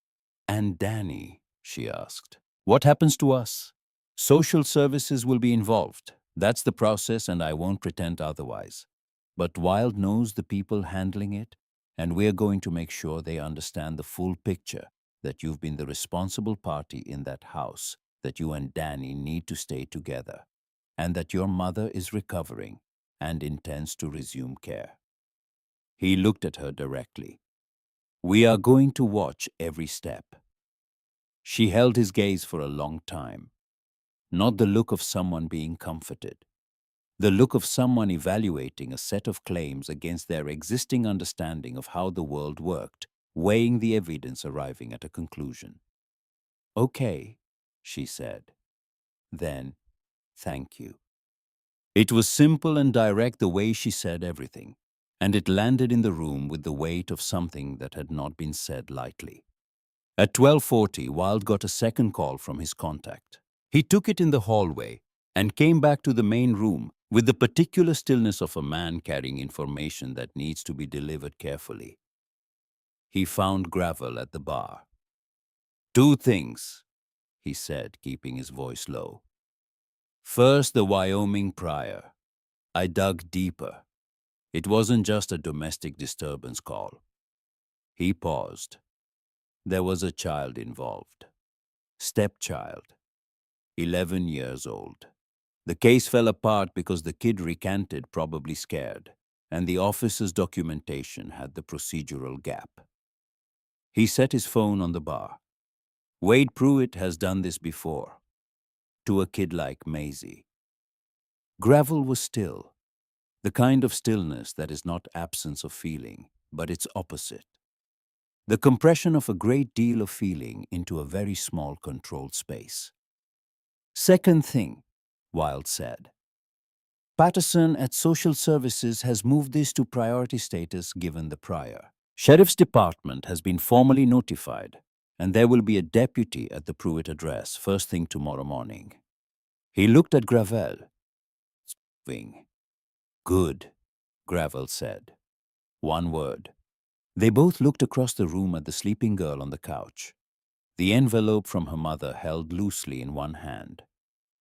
And Danny, she asked, what happens to us? Social services will be involved. That's the process, and I won't pretend otherwise. But Wild knows the people handling it, and we're going to make sure they understand the full picture, that you've been the responsible party in that house, that you and Danny need to stay together, and that your mother is recovering and intends to resume care. He looked at her directly. We are going to watch every step. She held his gaze for a long time, not the look of someone being comforted, the look of someone evaluating a set of claims against their existing understanding of how the world worked, weighing the evidence, arriving at a conclusion. Okay, she said. Then, thank you. It was simple and direct the way she said everything, and it landed in the room with the weight of something that had not been said lightly. At 12:40, Wild got a second call from his contact. He took it in the hallway and came back to the main room with the particular stillness of a man carrying information that needs to be delivered carefully. He found Gravel at the bar. Two things, he said, keeping his voice low. First, the Wyoming prior. I dug deeper. It wasn't just a domestic disturbance call. He paused. There was a child involved. Stepchild. 11 years old. The case fell apart because the kid recanted, probably scared, and the officer's documentation had the procedural gap. He set his phone on the bar. Wade Pruitt has done this before. To a kid like Maisie. Gravel was still. The kind of stillness that is not absence of feeling, but its opposite. The compression of a great deal of feeling into a very small controlled space. Second thing, Wild said. Patterson at Social Services has moved this to priority status given the prior. Sheriff's Department has been formally notified, and there will be a deputy at the Pruitt address first thing tomorrow morning. He looked at Gravel. Good, Gravel said. One word. They both looked across the room at the sleeping girl on the couch, the envelope from her mother held loosely in one hand.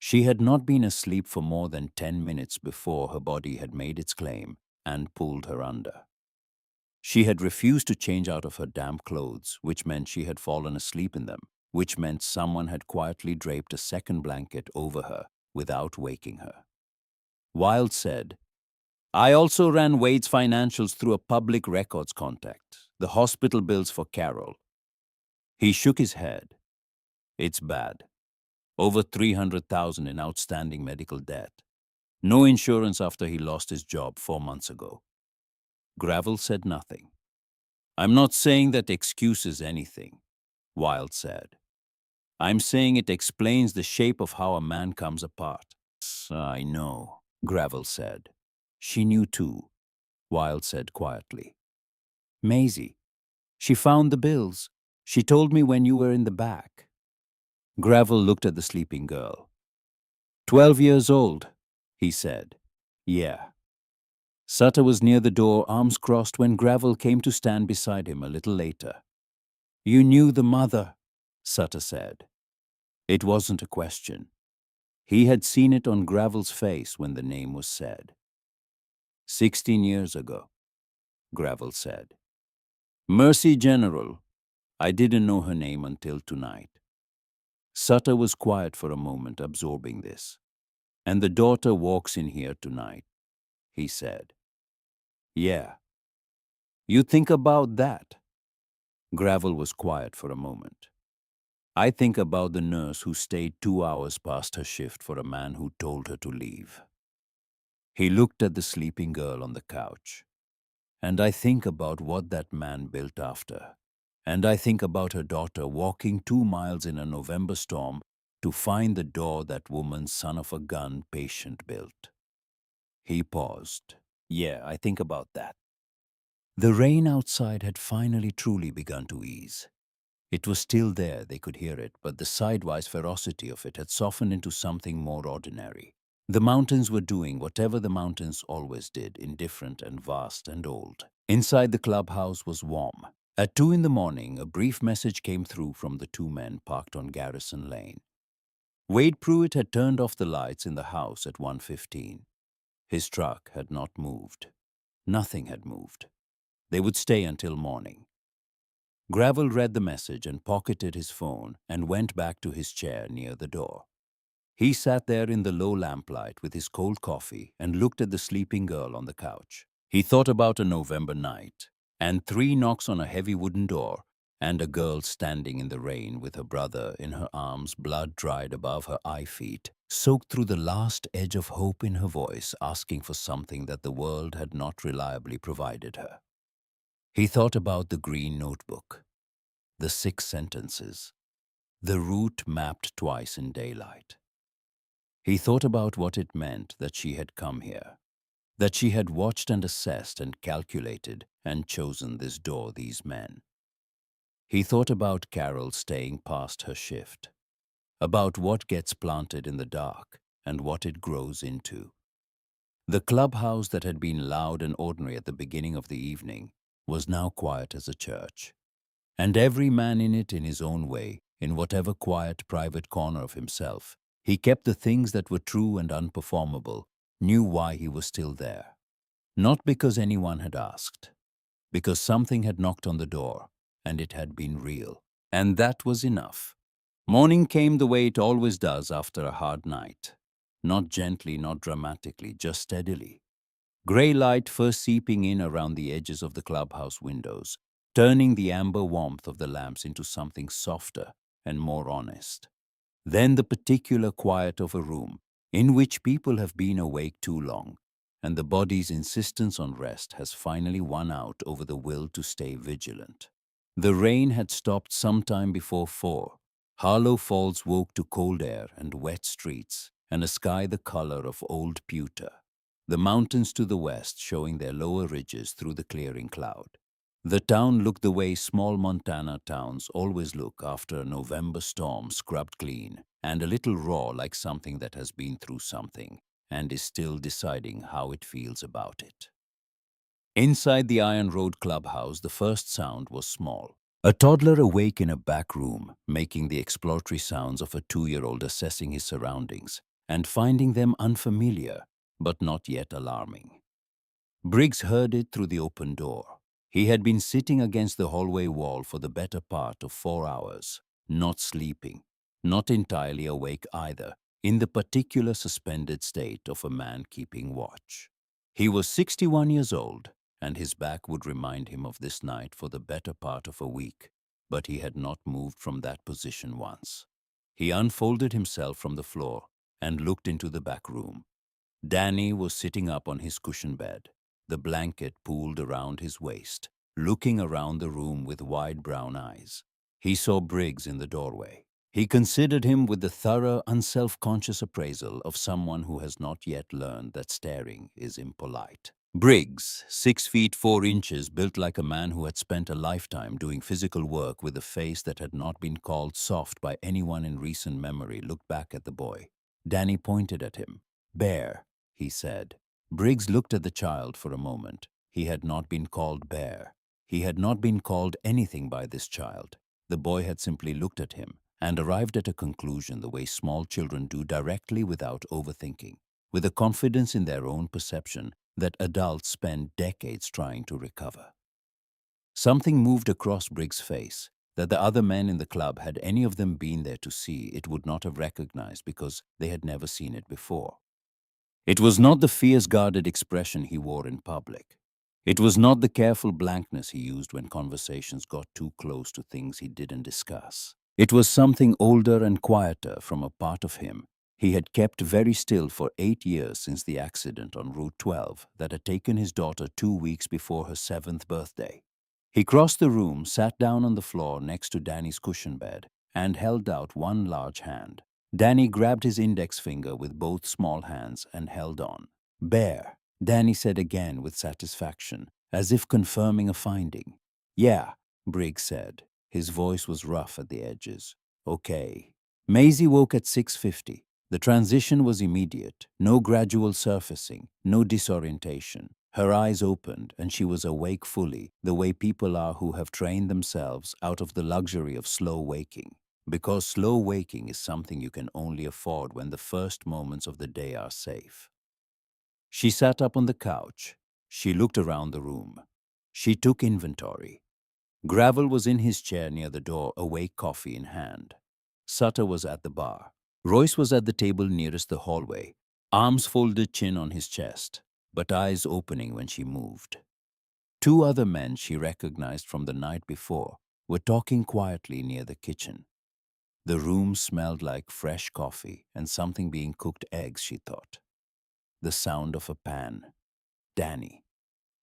She had not been asleep for more than 10 minutes before her body had made its claim and pulled her under. She had refused to change out of her damp clothes, which meant she had fallen asleep in them, which meant someone had quietly draped a second blanket over her without waking her. Wild said, I also ran Wade's financials through a public records contact, the hospital bills for Carol. He shook his head. It's bad. Over $300,000 in outstanding medical debt. No insurance after he lost his job 4 months ago. Gravel said nothing. I'm not saying that excuses anything, Wild said. I'm saying it explains the shape of how a man comes apart. I know, Gravel said. She knew too, Wild said quietly. Maisie. She found the bills. She told me when you were in the back. Gravel looked at the sleeping girl. 12 years old, he said. Yeah. Sutter was near the door, arms crossed, when Gravel came to stand beside him a little later. You knew the mother, Sutter said. It wasn't a question. He had seen it on Gravel's face when the name was said. 16 years ago, Gravel said. Mercy General. I didn't know her name until tonight. Sutter was quiet for a moment, absorbing this. And the daughter walks in here tonight, he said. Yeah. You think about that? Gravel was quiet for a moment. I think about the nurse who stayed 2 hours past her shift for a man who told her to leave. He looked at the sleeping girl on the couch. And I think about what that man built after. And I think about her daughter walking 2 miles in a November storm to find the door that woman's son of a gun patient built. He paused. Yeah, I think about that. The rain outside had finally truly begun to ease. It was still there, they could hear it, but the sidewise ferocity of it had softened into something more ordinary. The mountains were doing whatever the mountains always did, indifferent and vast and old. Inside the clubhouse was warm. At 2 in the morning, a brief message came through from the two men parked on Garrison Lane. Wade Pruitt had turned off the lights in the house at 1:15. His truck had not moved. Nothing had moved. They would stay until morning. Gravel read the message and pocketed his phone and went back to his chair near the door. He sat there in the low lamplight with his cold coffee and looked at the sleeping girl on the couch. He thought about a November night, and 3 knocks on a heavy wooden door, and a girl standing in the rain with her brother in her arms, blood dried above her eye feet, soaked through the last edge of hope in her voice, asking for something that the world had not reliably provided her. He thought about the green notebook, the 6 sentences, the route mapped twice in daylight. He thought about what it meant that she had come here, that she had watched and assessed and calculated and chosen this door, these men. He thought about Carol staying past her shift, about what gets planted in the dark and what it grows into. The clubhouse that had been loud and ordinary at the beginning of the evening was now quiet as a church, and every man in it in his own way, in whatever quiet private corner of himself, he kept the things that were true and unperformable, knew why he was still there. Not because anyone had asked, because something had knocked on the door, and it had been real. And that was enough. Morning came the way it always does after a hard night. Not gently, not dramatically, just steadily. Grey light first seeping in around the edges of the clubhouse windows, turning the amber warmth of the lamps into something softer and more honest. Then the particular quiet of a room in which people have been awake too long, and the body's insistence on rest has finally won out over the will to stay vigilant. The rain had stopped sometime before 4. Harlow Falls woke to cold air and wet streets, and a sky the color of old pewter. The mountains to the west showing their lower ridges through the clearing cloud. The town looked the way small Montana towns always look after a November storm, scrubbed clean, and a little raw, like something that has been through something and is still deciding how it feels about it. Inside the Iron Road clubhouse, the first sound was small. A toddler awake in a back room, making the exploratory sounds of a 2-year-old assessing his surroundings and finding them unfamiliar, but not yet alarming. Briggs heard it through the open door. He had been sitting against the hallway wall for the better part of 4 hours, not sleeping, not entirely awake either, in the particular suspended state of a man keeping watch. He was 61 years old, and his back would remind him of this night for the better part of a week, but he had not moved from that position once. He unfolded himself from the floor and looked into the back room. Danny was sitting up on his cushion bed, the blanket pooled around his waist, looking around the room with wide brown eyes. He saw Briggs in the doorway. He considered him with the thorough, unself-conscious appraisal of someone who has not yet learned that staring is impolite. Briggs, 6 feet 4 inches, built like a man who had spent a lifetime doing physical work with a face that had not been called soft by anyone in recent memory, looked back at the boy. Danny pointed at him. "Bear," he said. Briggs looked at the child for a moment. He had not been called Bear. He had not been called anything by this child. The boy had simply looked at him and arrived at a conclusion the way small children do, directly without overthinking, with a confidence in their own perception that adults spend decades trying to recover. Something moved across Briggs' face that the other men in the club, had any of them been there to see, it would not have recognized because they had never seen it before. It was not the fierce guarded expression he wore in public. It was not the careful blankness he used when conversations got too close to things he didn't discuss. It was something older and quieter from a part of him he had kept very still for 8 years since the accident on Route 12 that had taken his daughter 2 weeks before her 7th birthday. He crossed the room, sat down on the floor next to Danny's cushion bed, and held out one large hand. Danny grabbed his index finger with both small hands and held on. Bear, Danny said again with satisfaction, as if confirming a finding. Yeah, Briggs said. His voice was rough at the edges. Okay. Maisie woke at 6:50. The transition was immediate, no gradual surfacing, no disorientation. Her eyes opened and she was awake fully, the way people are who have trained themselves out of the luxury of slow waking. Because slow waking is something you can only afford when the first moments of the day are safe. She sat up on the couch. She looked around the room. She took inventory. Gravel was in his chair near the door, awake, coffee in hand. Sutter was at the bar. Royce was at the table nearest the hallway, arms folded, chin on his chest, but eyes opening when she moved. Two other men she recognized from the night before were talking quietly near the kitchen. The room smelled like fresh coffee and something being cooked, eggs, she thought. The sound of a pan. Danny.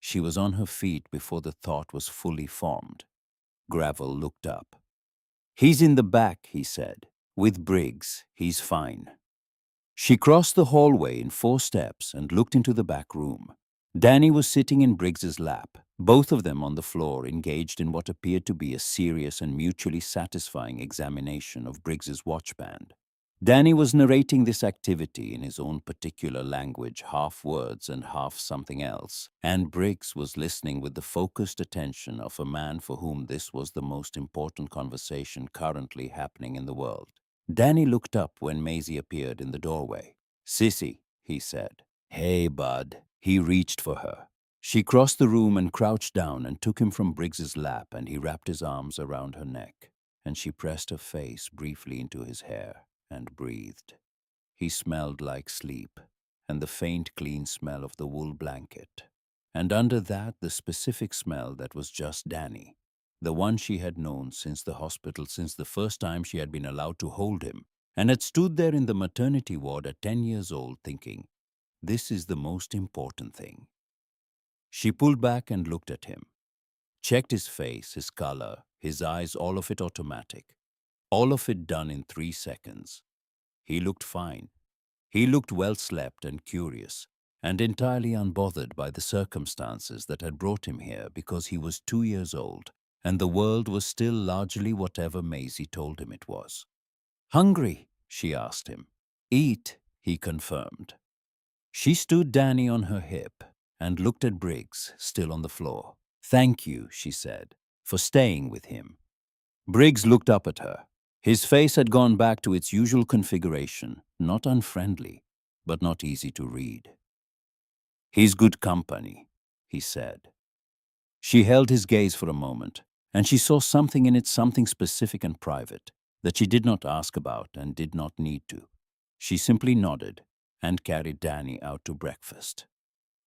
She was on her feet before the thought was fully formed. Gravel looked up. He's in the back, he said. With Briggs, he's fine. She crossed the hallway in 4 steps and looked into the back room. Danny was sitting in Briggs's lap, both of them on the floor, engaged in what appeared to be a serious and mutually satisfying examination of Briggs's watchband. Danny was narrating this activity in his own particular language, half words and half something else, and Briggs was listening with the focused attention of a man for whom this was the most important conversation currently happening in the world. Danny looked up when Maisie appeared in the doorway. "Sissy," he said. "Hey, bud." He reached for her. She crossed the room and crouched down and took him from Briggs's lap, and he wrapped his arms around her neck, and she pressed her face briefly into his hair and breathed. He smelled like sleep, and the faint, clean smell of the wool blanket. And under that, the specific smell that was just Danny, the one she had known since the hospital, since the first time she had been allowed to hold him, and had stood there in the maternity ward at 10 years old thinking, this is the most important thing. She pulled back and looked at him, checked his face, his color, his eyes, all of it automatic, all of it done in 3 seconds. He looked fine. He looked well slept and curious, and entirely unbothered by the circumstances that had brought him here, because he was 2 years old, and the world was still largely whatever Maisie told him it was. "Hungry?" she asked him. "Eat," he confirmed. She stood Danny on her hip and looked at Briggs, still on the floor. "Thank you," she said, "for staying with him." Briggs looked up at her. His face had gone back to its usual configuration, not unfriendly, but not easy to read. "He's good company," he said. She held his gaze for a moment, and she saw something in it, something specific and private, that she did not ask about and did not need to. She simply nodded and carried Danny out to breakfast.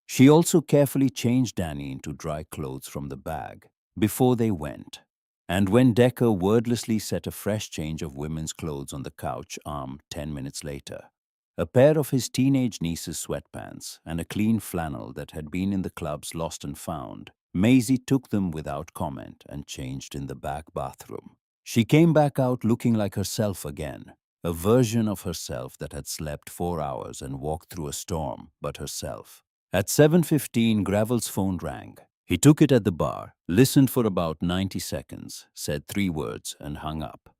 She also carefully changed Danny into dry clothes from the bag before they went. And when Decker wordlessly set a fresh change of women's clothes on the couch arm 10 minutes later, a pair of his teenage niece's sweatpants and a clean flannel that had been in the club's lost and found, Maisie took them without comment and changed in the back bathroom. She came back out looking like herself again, a version of herself that had slept 4 hours and walked through a storm, but herself. At 7:15, Gravel's phone rang. He took it at the bar, listened for about 90 seconds, said 3 words, and hung up.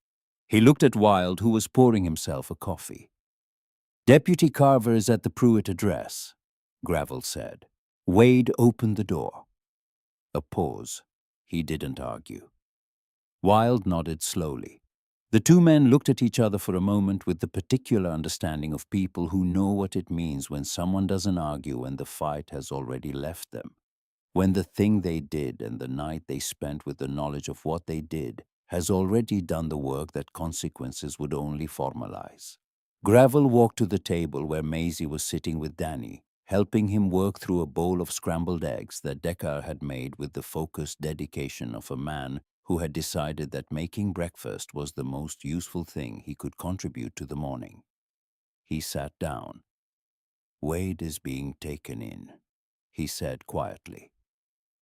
He looked at Wilde, who was pouring himself a coffee. "Deputy Carver is at the Pruitt address," Gravel said. Wade opened the door. A pause. He didn't argue. Wilde nodded slowly. The two men looked at each other for a moment with the particular understanding of people who know what it means when someone doesn't argue when the fight has already left them, when the thing they did and the night they spent with the knowledge of what they did has already done the work that consequences would only formalize. Gravel walked to the table where Maisie was sitting with Danny, helping him work through a bowl of scrambled eggs that Decker had made with the focused dedication of a man who had decided that making breakfast was the most useful thing he could contribute to the morning. He sat down. "Wade is being taken in," he said quietly.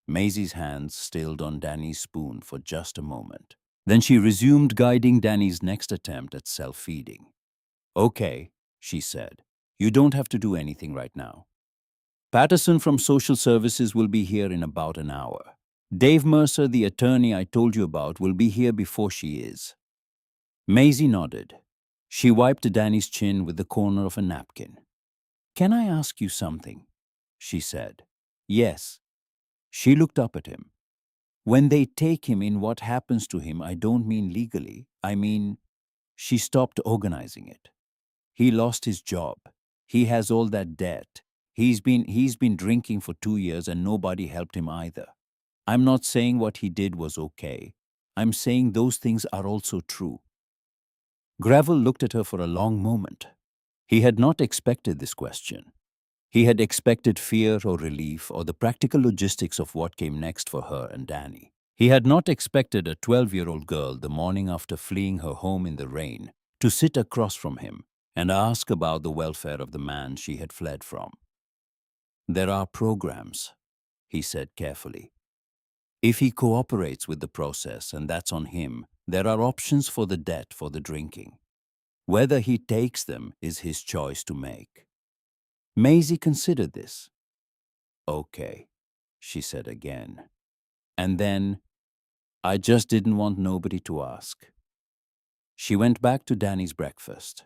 Maisie's hands stilled on Danny's spoon for just a moment. Then she resumed, guiding Danny's next attempt at self-feeding. Okay, she said. You don't have to do anything right now. Patterson from Social Services will be here in about an hour. Dave Mercer, the attorney I told you about, will be here before she is. Maisie nodded. She wiped Danny's chin with the corner of a napkin. Can I ask you something? She said. Yes. She looked up at him. When they take him in, what happens to him? I don't mean legally. I mean, she stopped organizing it. He lost his job. He has all that debt. He's been drinking for 2 years and nobody helped him either. I'm not saying what he did was okay. I'm saying those things are also true. Gravel looked at her for a long moment. He had not expected this question. He had expected fear or relief or the practical logistics of what came next for her and Danny. He had not expected a 12-year-old girl the morning after fleeing her home in the rain to sit across from him and ask about the welfare of the man she had fled from. There are programs, he said carefully. If he cooperates with the process, and that's on him, there are options for the debt for the drinking. Whether he takes them is his choice to make. Maisie considered this. Okay, she said again. And then, I just didn't want nobody to ask. She went back to Danny's breakfast.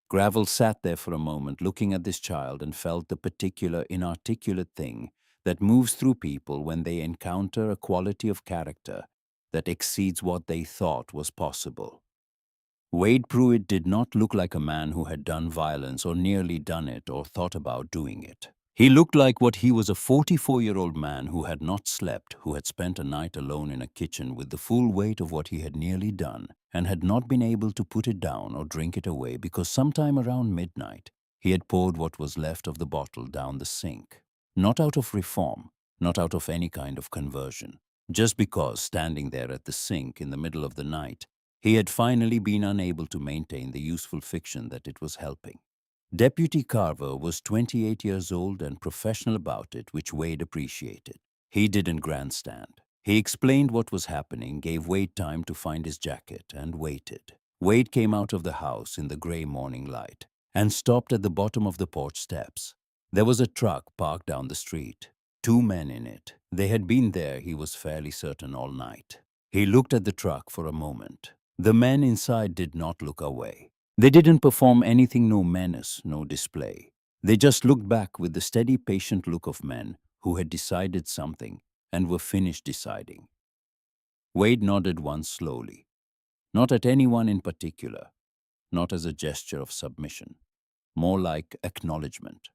Gravel sat there for a moment looking at this child and felt the particular inarticulate thing that moves through people when they encounter a quality of character that exceeds what they thought was possible. Wade Pruitt did not look like a man who had done violence or nearly done it or thought about doing it. He looked like what he was, a 44-year-old man who had not slept, who had spent a night alone in a kitchen with the full weight of what he had nearly done and had not been able to put it down or drink it away because sometime around midnight he had poured what was left of the bottle down the sink. Not out of reform, not out of any kind of conversion, just because, standing there at the sink in the middle of the night, he had finally been unable to maintain the useful fiction that it was helping. Deputy Carver was 28 years old and professional about it, which Wade appreciated. He didn't grandstand. He explained what was happening, gave Wade time to find his jacket, and waited. Wade came out of the house in the gray morning light and stopped at the bottom of the porch steps. There was a truck parked down the street. 2 men in it. They had been there, he was fairly certain, all night. He looked at the truck for a moment. The men inside did not look away. They didn't perform anything, no menace, no display. They just looked back with the steady, patient look of men who had decided something and were finished deciding. Wade nodded once slowly, not at anyone in particular, not as a gesture of submission, more like acknowledgement.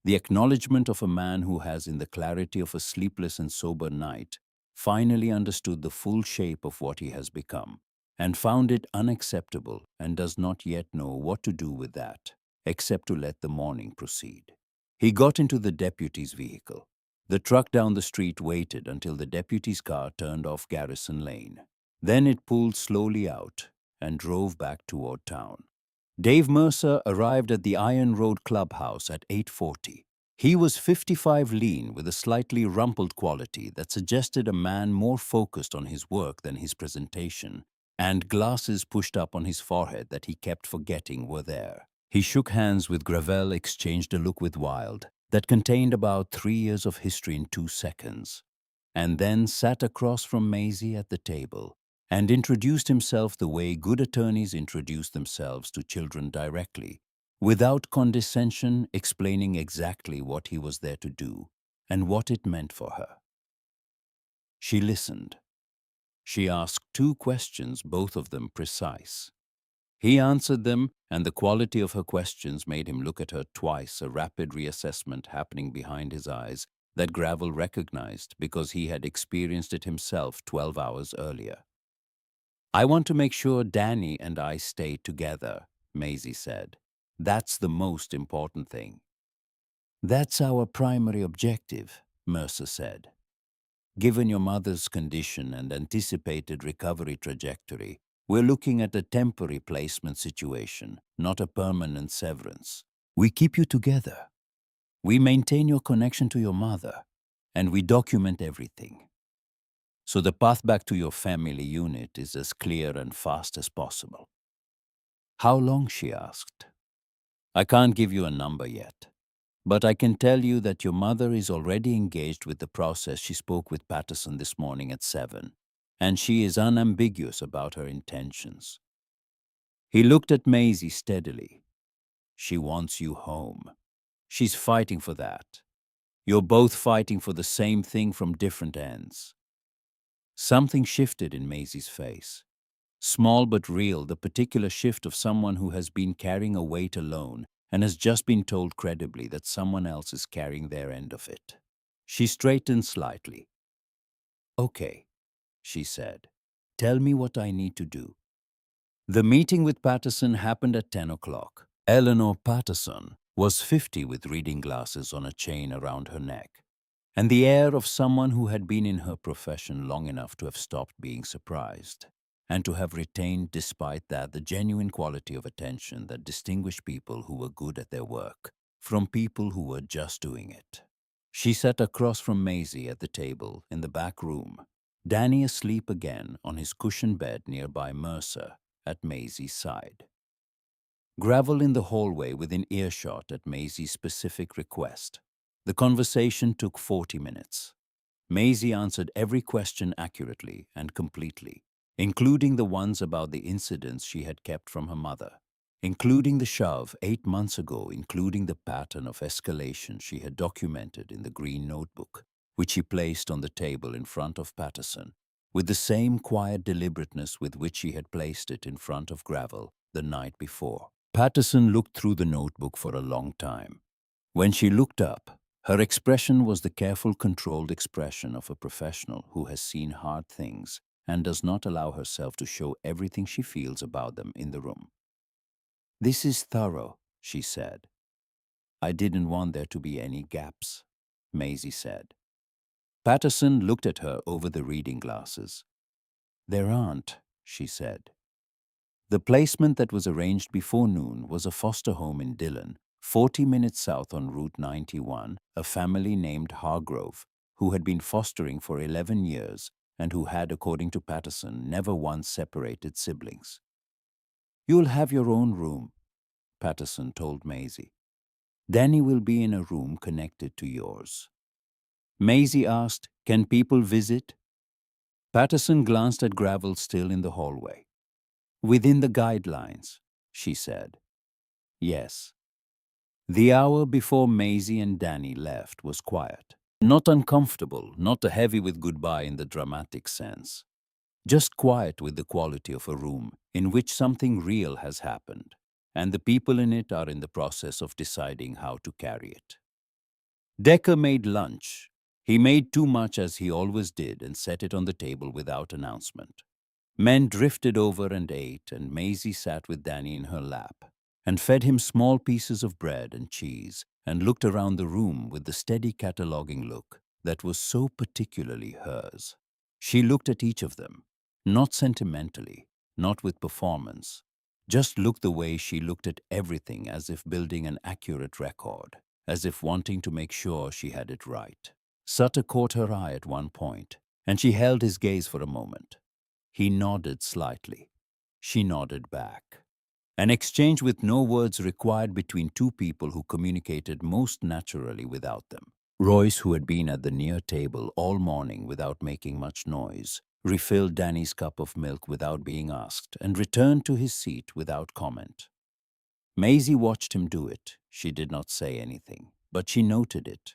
The acknowledgement of a man who has, in the clarity of a sleepless and sober night, finally understood the full shape of what he has become and found it unacceptable and does not yet know what to do with that, except to let the morning proceed. He got into the deputy's vehicle. The truck down the street waited until the deputy's car turned off Garrison Lane. Then it pulled slowly out and drove back toward town. Dave Mercer arrived at the Iron Road Clubhouse at 8:40. He was 55, lean, with a slightly rumpled quality that suggested a man more focused on his work than his presentation, and glasses pushed up on his forehead that he kept forgetting were there. He shook hands with Gravel, exchanged a look with Wilde that contained about 3 years of history in 2 seconds, and then sat across from Maisie at the table and introduced himself the way good attorneys introduce themselves to children directly, without condescension, explaining exactly what he was there to do and what it meant for her. She listened. She asked 2 questions, both of them precise. He answered them, and the quality of her questions made him look at her twice, a rapid reassessment happening behind his eyes that Gravel recognized because he had experienced it himself 12 hours earlier. I want to make sure Danny and I stay together, Maisie said. That's the most important thing. That's our primary objective, Mercer said. Given your mother's condition and anticipated recovery trajectory, we're looking at a temporary placement situation, not a permanent severance. We keep you together. We maintain your connection to your mother, and we document everything. So the path back to your family unit is as clear and fast as possible. How long? She asked. I can't give you a number yet, but I can tell you that your mother is already engaged with the process. She spoke with Patterson this morning at 7, and she is unambiguous about her intentions. He looked at Maisie steadily. She wants you home. She's fighting for that. You're both fighting for the same thing from different ends. Something shifted in Maisie's face. Small but real, the particular shift of someone who has been carrying a weight alone and has just been told credibly that someone else is carrying their end of it. She straightened slightly. Okay, she said. Tell me what I need to do. The meeting with Patterson happened at 10 o'clock. Eleanor Patterson was 50 with reading glasses on a chain around her neck, and the air of someone who had been in her profession long enough to have stopped being surprised, and to have retained, despite that, the genuine quality of attention that distinguished people who were good at their work from people who were just doing it. She sat across from Maisie at the table in the back room, Danny asleep again on his cushioned bed nearby, Mercer at Maisie's side. Gravel in the hallway within earshot at Maisie's specific request. The conversation took 40 minutes. Maisie answered every question accurately and completely, including the ones about the incidents she had kept from her mother, including the shove 8 months ago, including the pattern of escalation she had documented in the green notebook, which she placed on the table in front of Patterson, with the same quiet deliberateness with which she had placed it in front of Gravel the night before. Patterson looked through the notebook for a long time. When she looked up, her expression was the careful, controlled expression of a professional who has seen hard things and does not allow herself to show everything she feels about them in the room. This is thorough, she said. I didn't want there to be any gaps, Maisie said. Patterson looked at her over the reading glasses. There aren't, she said. The placement that was arranged before noon was a foster home in Dillon, 40 minutes south on Route 91, a family named Hargrove, who had been fostering for 11 years and who had, according to Patterson, never once separated siblings. You'll have your own room, Patterson told Maisie. Danny will be in a room connected to yours. Maisie asked, Can people visit? Patterson glanced at Gravel still in the hallway. Within the guidelines, she said. Yes. The hour before Maisie and Danny left was quiet. Not uncomfortable, not a heavy with goodbye in the dramatic sense. Just quiet with the quality of a room in which something real has happened, and the people in it are in the process of deciding how to carry it. Decker made lunch. He made too much, as he always did, and set it on the table without announcement. Men drifted over and ate, and Maisie sat with Danny in her lap and fed him small pieces of bread and cheese and looked around the room with the steady cataloging look that was so particularly hers. She looked at each of them, not sentimentally, not with performance, just looked the way she looked at everything, as if building an accurate record, as if wanting to make sure she had it right. Sutter caught her eye at one point, and she held his gaze for a moment. He nodded slightly. She nodded back. An exchange with no words required between two people who communicated most naturally without them. Royce, who had been at the near table all morning without making much noise, refilled Danny's cup of milk without being asked and returned to his seat without comment. Maisie watched him do it. She did not say anything, but she noted it.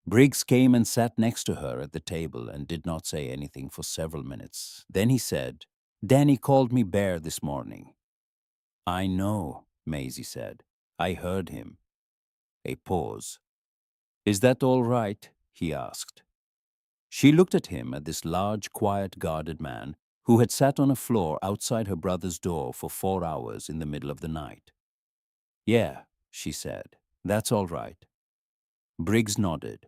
Briggs came and sat next to her at the table and did not say anything for several minutes. Then he said, Danny called me Bear this morning. I know, Maisie said. I heard him. A pause. Is that all right? He asked. She looked at him, at this large, quiet, guarded man who had sat on a floor outside her brother's door for 4 hours in the middle of the night. Yeah, she said. That's all right. Briggs nodded.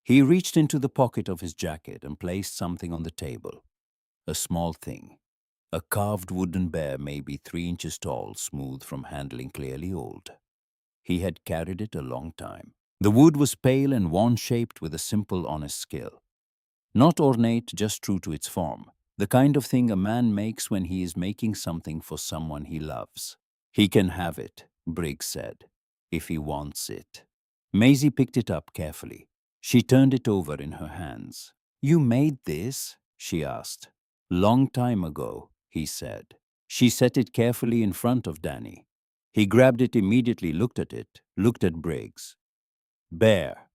He reached into the pocket of his jacket and placed something on the table. A small thing. A carved wooden bear, maybe 3 inches tall, smooth from handling, clearly old. He had carried it a long time. The wood was pale and wand-shaped with a simple, honest skill. Not ornate, just true to its form. The kind of thing a man makes when he is making something for someone he loves. He can have it, Briggs said, if he wants it. Maisie picked it up carefully. She turned it over in her hands. You made this? She asked. Long time ago, he said. She set it carefully in front of Danny. He grabbed it immediately, looked at it, looked at Briggs. Bear,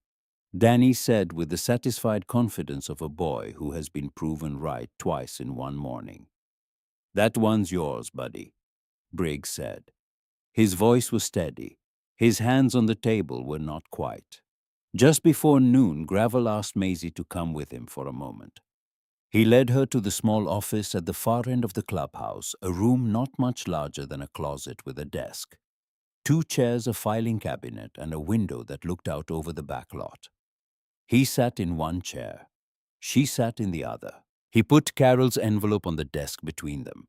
Danny said with the satisfied confidence of a boy who has been proven right twice in one morning. That one's yours, buddy, Briggs said. His voice was steady. His hands on the table were not quite. Just before noon, Gravel asked Maisie to come with him for a moment. He led her to the small office at the far end of the clubhouse, a room not much larger than a closet with a desk. 2 chairs, a filing cabinet, and a window that looked out over the back lot. He sat in one chair. She sat in the other. He put Carol's envelope on the desk between them.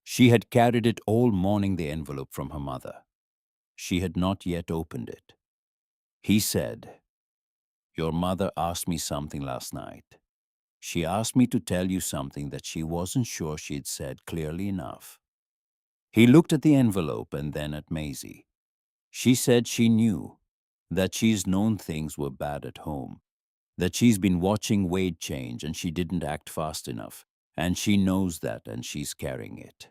She had carried it all morning, the envelope from her mother. She had not yet opened it. He said, Your mother asked me something last night. She asked me to tell you something that she wasn't sure she'd said clearly enough. He looked at the envelope and then at Maisie. She said she knew, that she's known things were bad at home, that she's been watching Wade change and she didn't act fast enough, and she knows that and she's carrying it.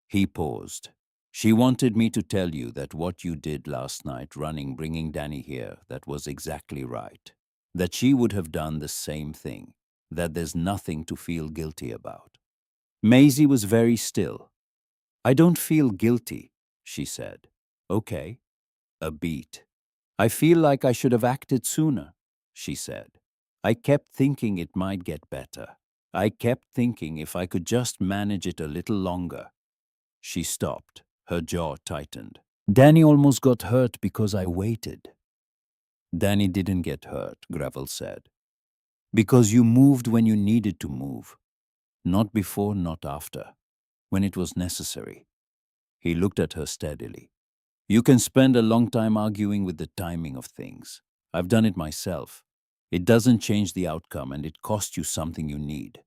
He paused. She wanted me to tell you that what you did last night running, bringing Danny here, that was exactly right. That she would have done the same thing. That there's nothing to feel guilty about. Maisie was very still. I don't feel guilty, she said. Okay. A beat. I feel like I should have acted sooner, she said. I kept thinking it might get better. I kept thinking if I could just manage it a little longer. She stopped. Her jaw tightened. Danny almost got hurt because I waited. Danny didn't get hurt, Gravel said. Because you moved when you needed to move. Not before, not after. When it was necessary. He looked at her steadily. You can spend a long time arguing with the timing of things. I've done it myself. It doesn't change the outcome and it costs you something you need.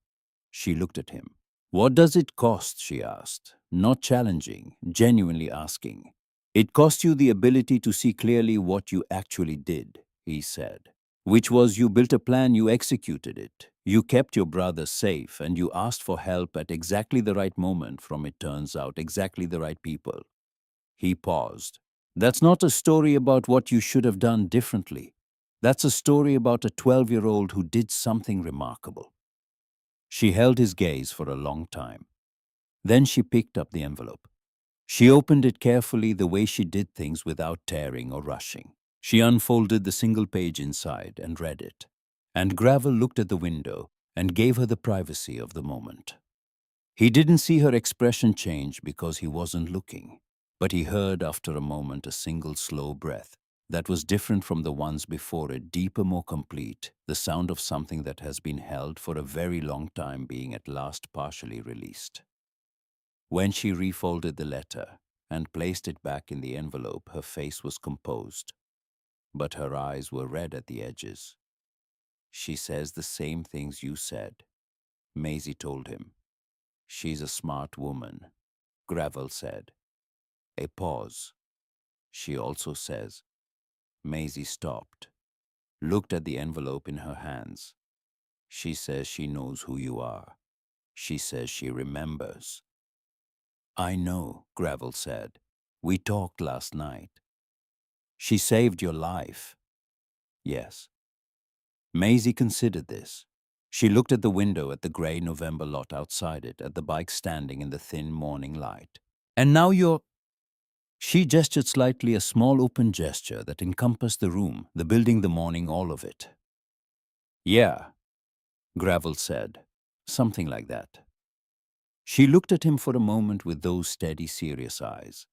She looked at him. What does it cost? She asked. Not challenging, genuinely asking. It cost you the ability to see clearly what you actually did, he said. Which was you built a plan, you executed it. You kept your brother safe and you asked for help at exactly the right moment from, it turns out, exactly the right people. He paused. That's not a story about what you should have done differently. That's a story about a 12-year-old who did something remarkable. She held his gaze for a long time. Then she picked up the envelope. She opened it carefully, the way she did things without tearing or rushing. She unfolded the single page inside and read it. And Gravel looked at the window and gave her the privacy of the moment. He didn't see her expression change because he wasn't looking, but he heard after a moment a single slow breath that was different from the ones before it, deeper, more complete, the sound of something that has been held for a very long time being at last partially released. When she refolded the letter and placed it back in the envelope, her face was composed, but her eyes were red at the edges. She says the same things you said, Maisie told him. She's a smart woman, Gravel said. A pause. She also says. Maisie stopped, looked at the envelope in her hands. She says she knows who you are. She says she remembers. I know, Gravel said. We talked last night. She saved your life. Yes. Maisie considered this. She looked at the window, at the grey November lot outside it, at the bike standing in the thin morning light. And now you're... She gestured slightly, a small open gesture that encompassed the room, the building, the morning, all of it. Yeah, Gravel said. Something like that. She looked at him for a moment with those steady, serious eyes.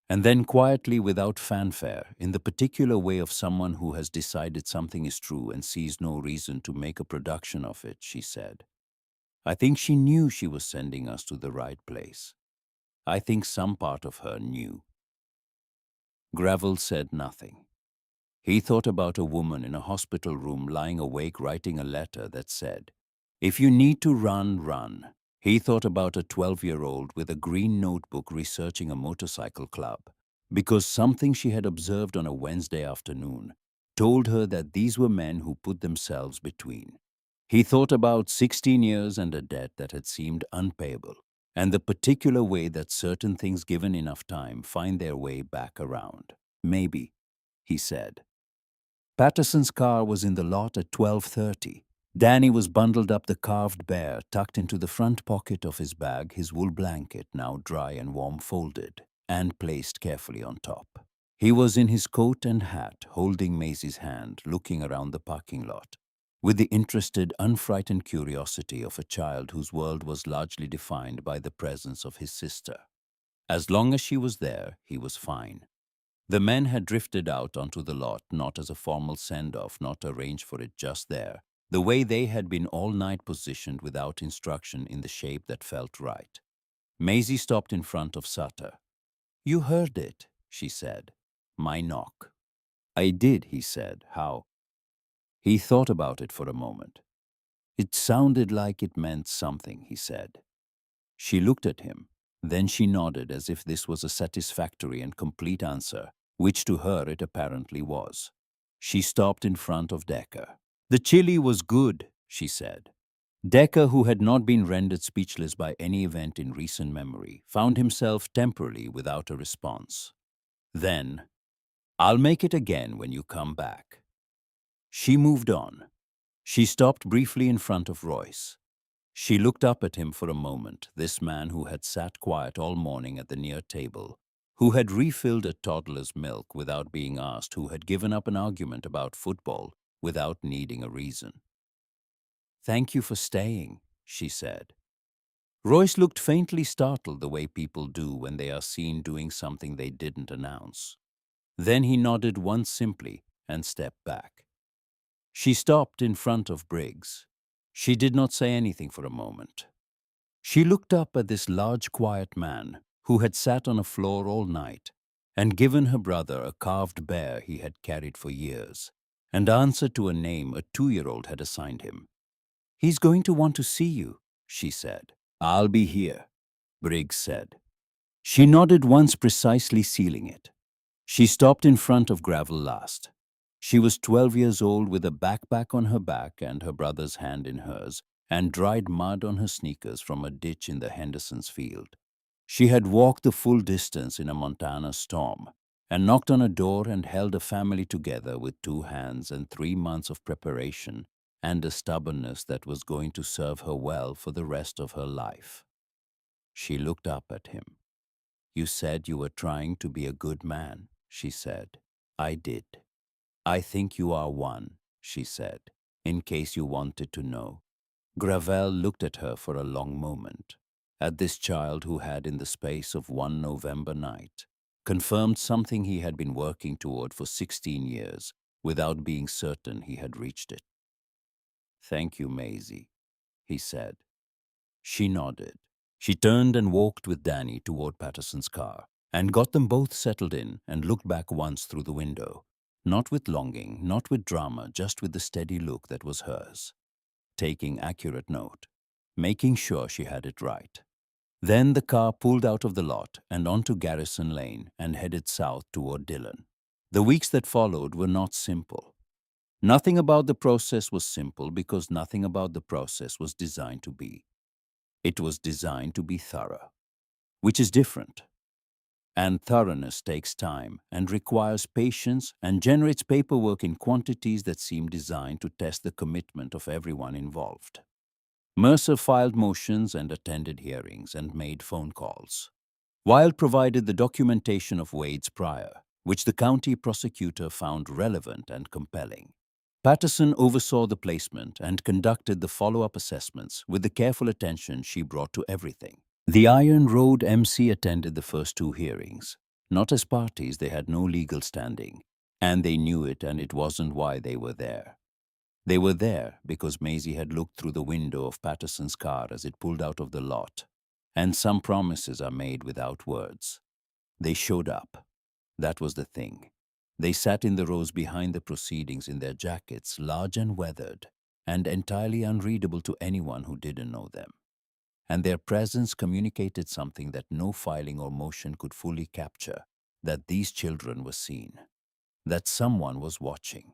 And then quietly, without fanfare, in the particular way of someone who has decided something is true and sees no reason to make a production of it, she said, I think she knew she was sending us to the right place. I think some part of her knew. Gravel said nothing. He thought about a woman in a hospital room lying awake writing a letter that said, If you need to run, run. He thought about a 12-year-old with a green notebook researching a motorcycle club, because something she had observed on a Wednesday afternoon told her that these were men who put themselves between. He thought about 16 years and a debt that had seemed unpayable, and the particular way that certain things given enough time find their way back around. Maybe, he said. Patterson's car was in the lot at 12:30. Danny was bundled up the carved bear, tucked into the front pocket of his bag, his wool blanket, now dry and warm, folded and placed carefully on top. He was in his coat and hat, holding Maisie's hand, looking around the parking lot, with the interested, unfrightened curiosity of a child whose world was largely defined by the presence of his sister. As long as she was there, he was fine. The men had drifted out onto the lot, not as a formal send-off, not arranged for it, just there, the way they had been all night, positioned without instruction in the shape that felt right. Maisie stopped in front of Sutter. "You heard it," she said. "My knock." "I did," he said. "How?" He thought about it for a moment. "It sounded like it meant something," he said. She looked at him. Then she nodded as if this was a satisfactory and complete answer, which to her it apparently was. She stopped in front of Decker. "The chili was good," she said. Decker, who had not been rendered speechless by any event in recent memory, found himself temporarily without a response. Then, "I'll make it again when you come back." She moved on. She stopped briefly in front of Royce. She looked up at him for a moment, this man who had sat quiet all morning at the near table, who had refilled a toddler's milk without being asked, who had given up an argument about football without needing a reason. "Thank you for staying," she said. Royce looked faintly startled, the way people do when they are seen doing something they didn't announce. Then he nodded once simply and stepped back. She stopped in front of Briggs. She did not say anything for a moment. She looked up at this large, quiet man who had sat on a floor all night and given her brother a carved bear he had carried for years, and answered to a name a 2-year-old had assigned him. "He's going to want to see you," she said. "I'll be here," Briggs said. She nodded once, precisely sealing it. She stopped in front of Gravel last. She was 12 years old, with a backpack on her back and her brother's hand in hers, and dried mud on her sneakers from a ditch in the Henderson's field. She had walked the full distance in a Montana storm, and knocked on a door and held a family together with 2 hands and 3 months of preparation and a stubbornness that was going to serve her well for the rest of her life. She looked up at him. "You said you were trying to be a good man," she said. "I did." "I think you are one," she said, "in case you wanted to know." Gravel looked at her for a long moment, at this child who had, in the space of one November night, confirmed something he had been working toward for 16 years without being certain he had reached it. "Thank you, Maisie," he said. She nodded. She turned and walked with Danny toward Patterson's car, and got them both settled in, and looked back once through the window. Not with longing, not with drama, just with the steady look that was hers. Taking accurate note, making sure she had it right. Then the car pulled out of the lot and onto Garrison Lane and headed south toward Dillon. The weeks that followed were not simple. Nothing about the process was simple, because nothing about the process was designed to be. It was designed to be thorough, which is different. And thoroughness takes time and requires patience and generates paperwork in quantities that seem designed to test the commitment of everyone involved. Mercer filed motions and attended hearings and made phone calls. Wilde provided the documentation of Wade's prior, which the county prosecutor found relevant and compelling. Patterson oversaw the placement and conducted the follow-up assessments with the careful attention she brought to everything. The Iron Road MC attended the first 2 hearings. Not as parties, they had no legal standing, and they knew it, and it wasn't why they were there. They were there because Maisie had looked through the window of Patterson's car as it pulled out of the lot, and some promises are made without words. They showed up. That was the thing. They sat in the rows behind the proceedings in their jackets, large and weathered, and entirely unreadable to anyone who didn't know them. and their presence communicated something that no filing or motion could fully capture, that these children were seen, that someone was watching,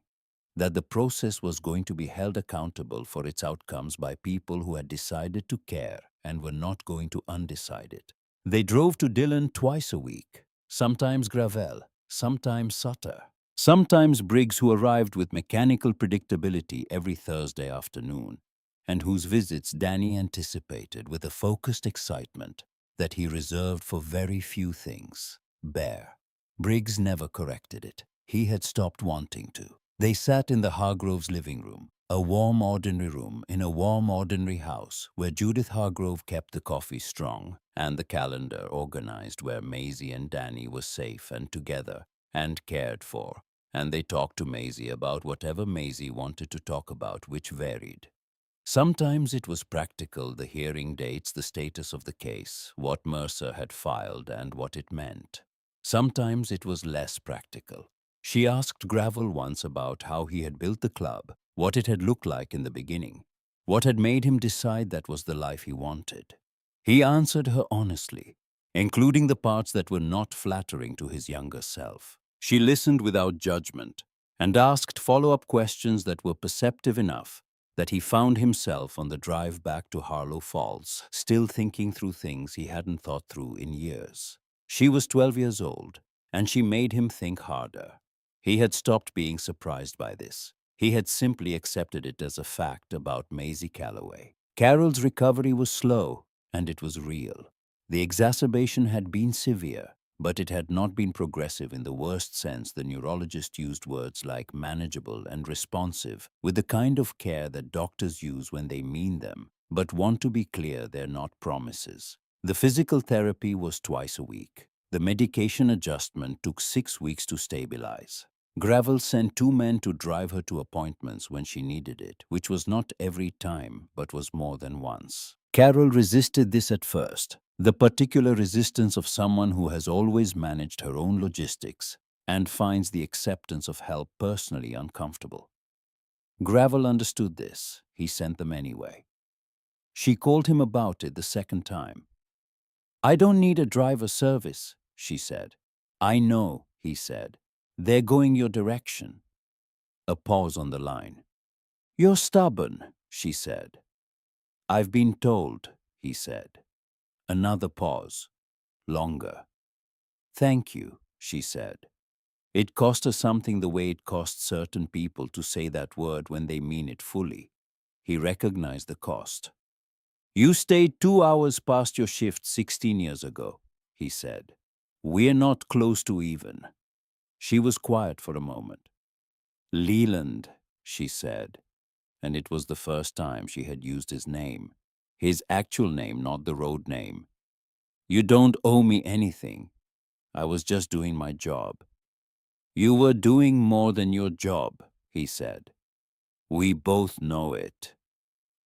that the process was going to be held accountable for its outcomes by people who had decided to care and were not going to undecide it. They drove to Dillon twice a week, sometimes Gravel, sometimes Sutter, sometimes Briggs, who arrived with mechanical predictability every Thursday afternoon, and whose visits Danny anticipated with a focused excitement that he reserved for very few things. Bear. Briggs never corrected it. He had stopped wanting to. They sat in the Hargroves' living room, a warm, ordinary room in a warm, ordinary house where Judith Hargrove kept the coffee strong and the calendar organized, where Maisie and Danny were safe and together and cared for, and they talked to Maisie about whatever Maisie wanted to talk about, which varied. Sometimes it was practical, the hearing dates, the status of the case, what Mercer had filed and what it meant. Sometimes it was less practical. She asked Gravel once about how he had built the club, what it had looked like in the beginning, what had made him decide that was the life he wanted. He answered her honestly, including the parts that were not flattering to his younger self. She listened without judgment and asked follow-up questions that were perceptive enough that he found himself on the drive back to Harlow Falls, still thinking through things he hadn't thought through in years. She was 12 years old, and she made him think harder. He had stopped being surprised by this. He had simply accepted it as a fact about Maisie Calloway. Carol's recovery was slow, and it was real. The exacerbation had been severe, but it had not been progressive in the worst sense. The neurologist used words like manageable and responsive with the kind of care that doctors use when they mean them, but want to be clear they're not promises. The physical therapy was twice a week. The medication adjustment took 6 weeks to stabilize. Gravel sent 2 men to drive her to appointments when she needed it, which was not every time, but was more than once. Carol resisted this at first, the particular resistance of someone who has always managed her own logistics and finds the acceptance of help personally uncomfortable. Gravel understood this. He sent them anyway. She called him about it the second time. "I don't need a driver service," she said. "I know," he said. "They're going your direction." A pause on the line. "You're stubborn," she said. "I've been told," he said. Another pause. Longer. "Thank you," she said. It cost her something, the way it costs certain people to say that word when they mean it fully. He recognized the cost. "You stayed 2 hours past your shift 16 years ago," he said. "We're not close to even." She was quiet for a moment. "Leland," she said, and it was the first time she had used his name. His actual name, not the road name. "You don't owe me anything. I was just doing my job." "You were doing more than your job," he said. "We both know it."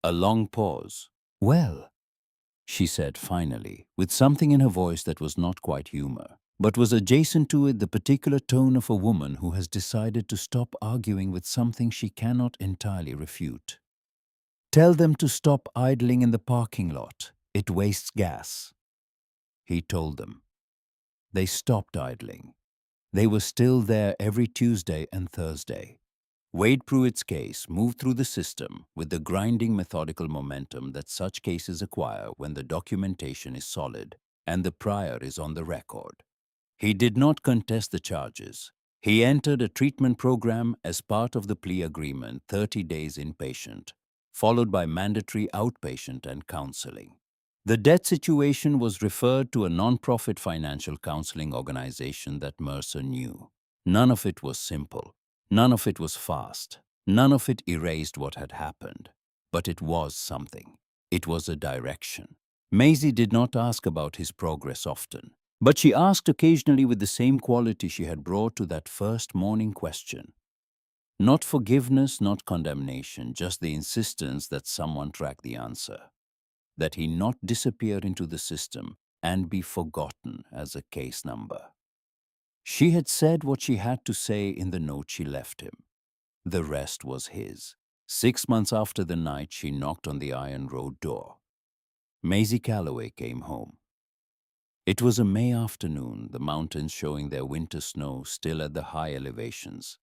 A long pause. "Well," she said finally, with something in her voice that was not quite humor, but was adjacent to it, the particular tone of a woman who has decided to stop arguing with something she cannot entirely refute. "Tell them to stop idling in the parking lot. It wastes gas." He told them. They stopped idling. They were still there every Tuesday and Thursday. Wade Pruitt's case moved through the system with the grinding methodical momentum that such cases acquire when the documentation is solid and the prior is on the record. He did not contest the charges. He entered a treatment program as part of the plea agreement, 30 days inpatient, followed by mandatory outpatient and counseling. The debt situation was referred to a non-profit financial counseling organization that Mercer knew. None of it was simple. None of it was fast. None of it erased what had happened. But it was something. It was a direction. Maisie did not ask about his progress often, but she asked occasionally with the same quality she had brought to that first morning question. Not forgiveness, not condemnation, just the insistence that someone track the answer, that he not disappear into the system and be forgotten as a case number. She had said what she had to say in the note she left him. The rest was his. 6 months after the night she knocked on the Iron Road door. Maisie Calloway came home. It was a May afternoon, the mountains showing their winter snow still at the high elevations,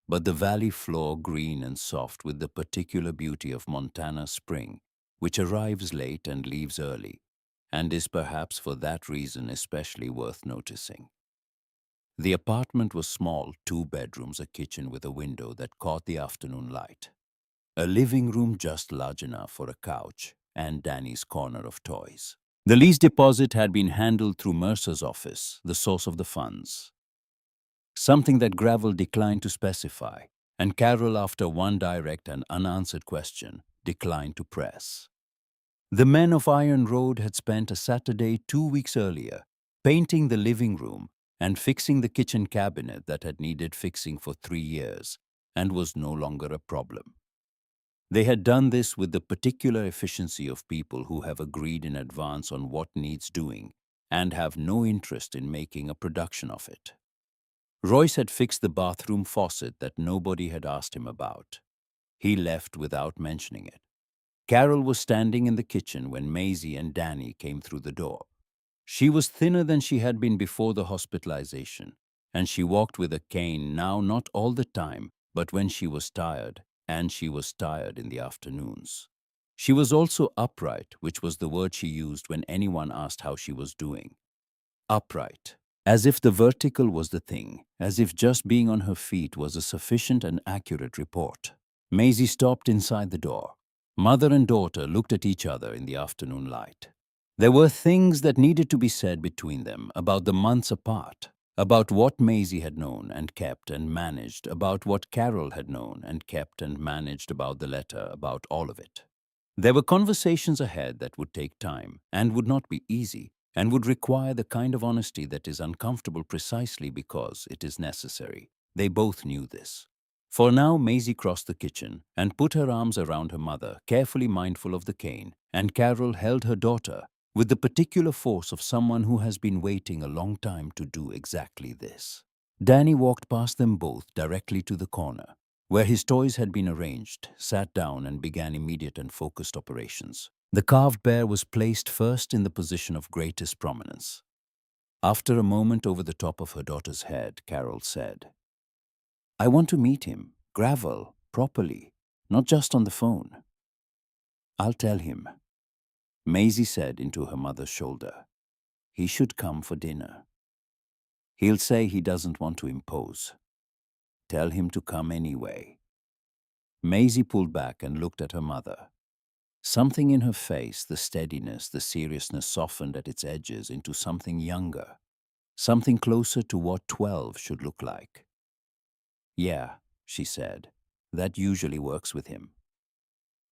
but the valley floor green and soft with the particular beauty of Montana spring, which arrives late and leaves early, and is perhaps for that reason especially worth noticing. The apartment was small, 2 bedrooms, a kitchen with a window that caught the afternoon light, a living room just large enough for a couch, and Danny's corner of toys. The lease deposit had been handled through Mercer's office, the source of the funds, something that Gravel declined to specify, and Carol, after one direct and unanswered question, declined to press. The men of Iron Road had spent a Saturday 2 weeks earlier painting the living room and fixing the kitchen cabinet that had needed fixing for 3 years and was no longer a problem. They had done this with the particular efficiency of people who have agreed in advance on what needs doing and have no interest in making a production of it. Royce had fixed the bathroom faucet that nobody had asked him about. He left without mentioning it. Carol was standing in the kitchen when Maisie and Danny came through the door. She was thinner than she had been before the hospitalization, and she walked with a cane now not all the time, but when she was tired, and she was tired in the afternoons. She was also upright, which was the word she used when anyone asked how she was doing. Upright. As if the vertical was the thing, as if just being on her feet was a sufficient and accurate report. Maisie stopped inside the door. Mother and daughter looked at each other in the afternoon light. There were things that needed to be said between them about the months apart, about what Maisie had known and kept and managed, about what Carol had known and kept and managed, about the letter, about all of it. There were conversations ahead that would take time and would not be easy and would require the kind of honesty that is uncomfortable precisely because it is necessary. They both knew this. For now, Maisie crossed the kitchen and put her arms around her mother, carefully mindful of the cane, and Carol held her daughter with the particular force of someone who has been waiting a long time to do exactly this. Danny walked past them both directly to the corner, where his toys had been arranged, sat down and began immediate and focused operations. The carved bear was placed first in the position of greatest prominence. After a moment over the top of her daughter's head, Carol said, "I want to meet him, Gravel, properly, not just on the phone." "I'll tell him," Maisie said into her mother's shoulder. "He should come for dinner. He'll say he doesn't want to impose. Tell him to come anyway." Maisie pulled back and looked at her mother. Something in her face, the steadiness, the seriousness, softened at its edges into something younger, something closer to what 12 should look like. "Yeah," she said, "that usually works with him."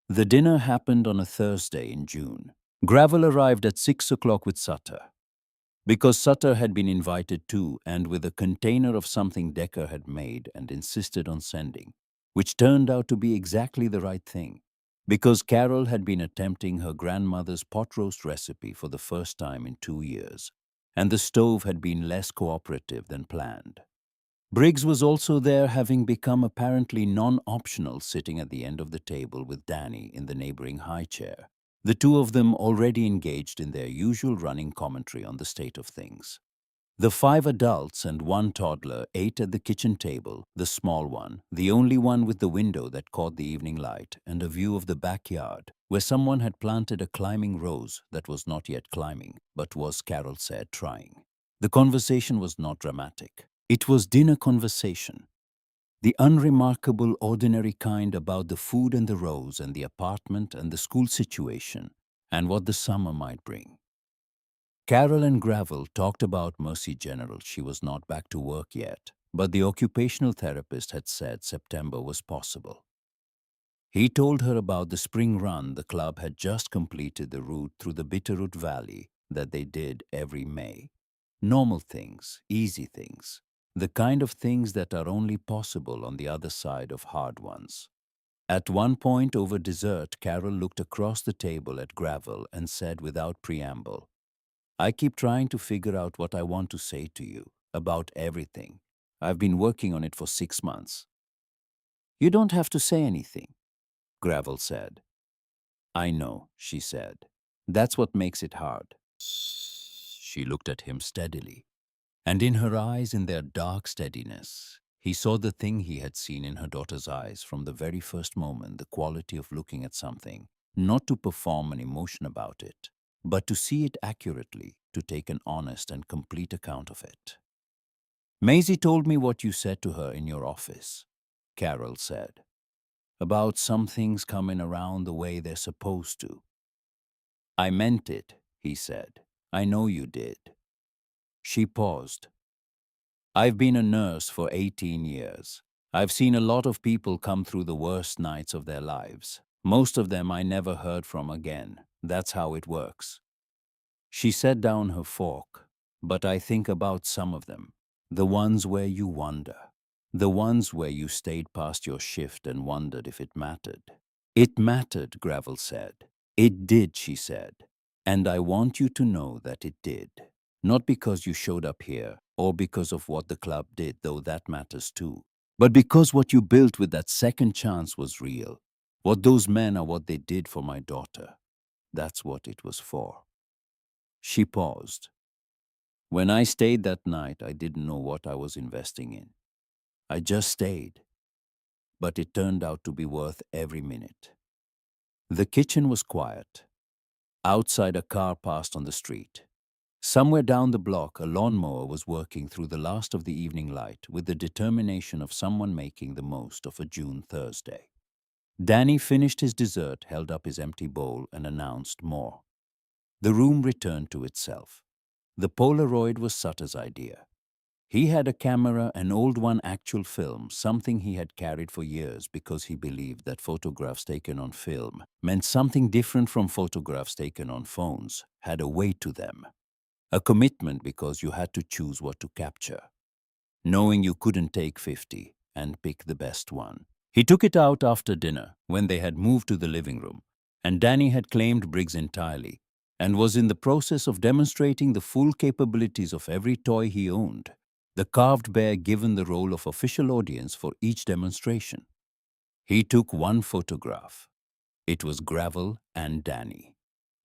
The dinner happened on a Thursday in June. Gravel arrived at 6 o'clock with Sutter. Because Sutter had been invited too, and with a container of something Decker had made and insisted on sending, which turned out to be exactly the right thing. Because Carol had been attempting her grandmother's pot roast recipe for the first time in 2 years, and the stove had been less cooperative than planned. Briggs was also there, having become apparently non-optional, sitting at the end of the table with Danny in the neighboring high chair, the two of them already engaged in their usual running commentary on the state of things. The 5 adults and 1 toddler ate at the kitchen table, the small one, the only one with the window that caught the evening light and a view of the backyard, where someone had planted a climbing rose that was not yet climbing, but was, Carol said, trying. The conversation was not dramatic. It was dinner conversation. The unremarkable, ordinary kind about the food and the rose and the apartment and the school situation and what the summer might bring. Carol and Gravel talked about Mercy General. She was not back to work yet, but the occupational therapist had said September was possible. He told her about the spring run the club had just completed, the route through the Bitterroot Valley that they did every May. Normal things, easy things, the kind of things that are only possible on the other side of hard ones. At one point over dessert, Carol looked across the table at Gravel and said without preamble, "I keep trying to figure out what I want to say to you about everything. I've been working on it for 6 months." "You don't have to say anything," Gravel said. "I know," she said. That's what makes it hard. She looked at him steadily, and in her eyes, in their dark steadiness, he saw the thing he had seen in her daughter's eyes from the very first moment, the quality of looking at something, not to perform an emotion about it, but to see it accurately, to take an honest and complete account of it. Maisie told me what you said to her in your office, Carol said, about some things coming around the way they're supposed to. I meant it, he said. I know you did. She paused. I've been a nurse for 18 years. I've seen a lot of people come through the worst nights of their lives. Most of them I never heard from again. That's how it works. She set down her fork. But I think about some of them. The ones where you wonder. The ones where you stayed past your shift and wondered if it mattered. It mattered, Gravel said. It did, she said. And I want you to know that it did. Not because you showed up here or because of what the club did, though that matters too, but because what you built with that second chance was real. What those men are, what they did for my daughter. That's what it was for. She paused. When I stayed that night, I didn't know what I was investing in. I just stayed. But it turned out to be worth every minute. The kitchen was quiet. Outside, a car passed on the street. Somewhere down the block, a lawnmower was working through the last of the evening light with the determination of someone making the most of a June Thursday. Danny finished his dessert, held up his empty bowl, and announced more. The room returned to itself. The Polaroid was Sutter's idea. He had a camera, an old one, actual film, something he had carried for years because he believed that photographs taken on film meant something different from photographs taken on phones, had a weight to them. A commitment because you had to choose what to capture, knowing you couldn't take 50 and pick the best one. He took it out after dinner when they had moved to the living room, and Danny had claimed Briggs entirely and was in the process of demonstrating the full capabilities of every toy he owned, the carved bear given the role of official audience for each demonstration. He took one photograph. It was Gravel and Danny.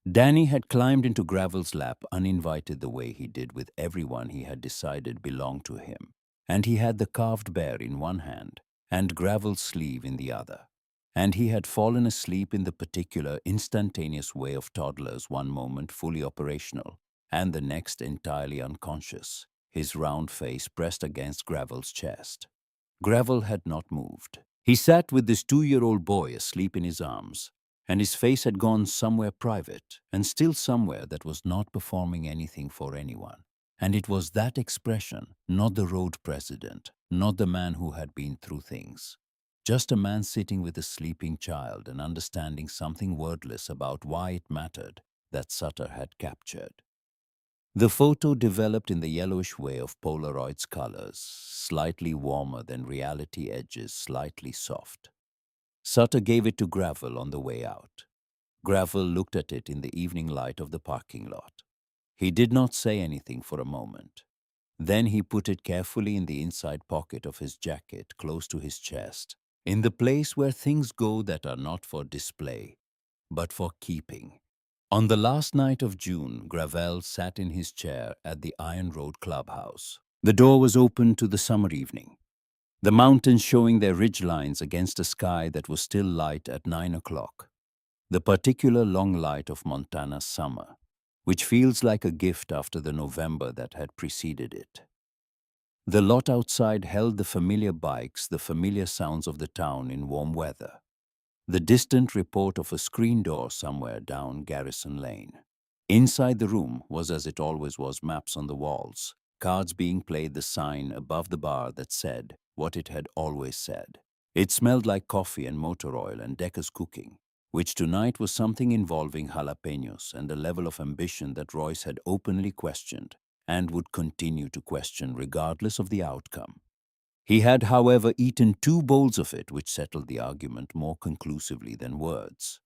Danny had climbed into Gravel's lap uninvited the way he did with everyone he had decided belonged to him, and he had the carved bear in one hand and Gravel's sleeve in the other, and he had fallen asleep in the particular instantaneous way of toddlers, one moment fully operational and the next entirely unconscious, his round face pressed against Gravel's chest. Gravel had not moved. He sat with this 2-year-old boy asleep in his arms, and his face had gone somewhere private and still somewhere that was not performing anything for anyone. And it was that expression, not the road president, not the man who had been through things. Just a man sitting with a sleeping child and understanding something wordless about why it mattered, that Sutter had captured. The photo developed in the yellowish way of Polaroid's colors, slightly warmer than reality edges, slightly soft. Sutter gave it to Gravel on the way out. Gravel looked at it in the evening light of the parking lot. He did not say anything for a moment. Then he put it carefully in the inside pocket of his jacket, close to his chest, in the place where things go that are not for display, but for keeping. On the last night of June, Gravel sat in his chair at the Iron Road clubhouse. The door was open to the summer evening, the mountains showing their ridgelines against a sky that was still light at 9 o'clock, the particular long light of Montana's summer, which feels like a gift after the November that had preceded it. The lot outside held the familiar bikes, the familiar sounds of the town in warm weather, the distant report of a screen door somewhere down Garrison Lane. Inside the room was as it always was, maps on the walls, cards being played, the sign above the bar that said what it had always said. It smelled like coffee and motor oil and Decca's cooking, which tonight was something involving jalapenos and a level of ambition that Royce had openly questioned and would continue to question regardless of the outcome. He had, however, eaten 2 bowls of it, which settled the argument more conclusively than words.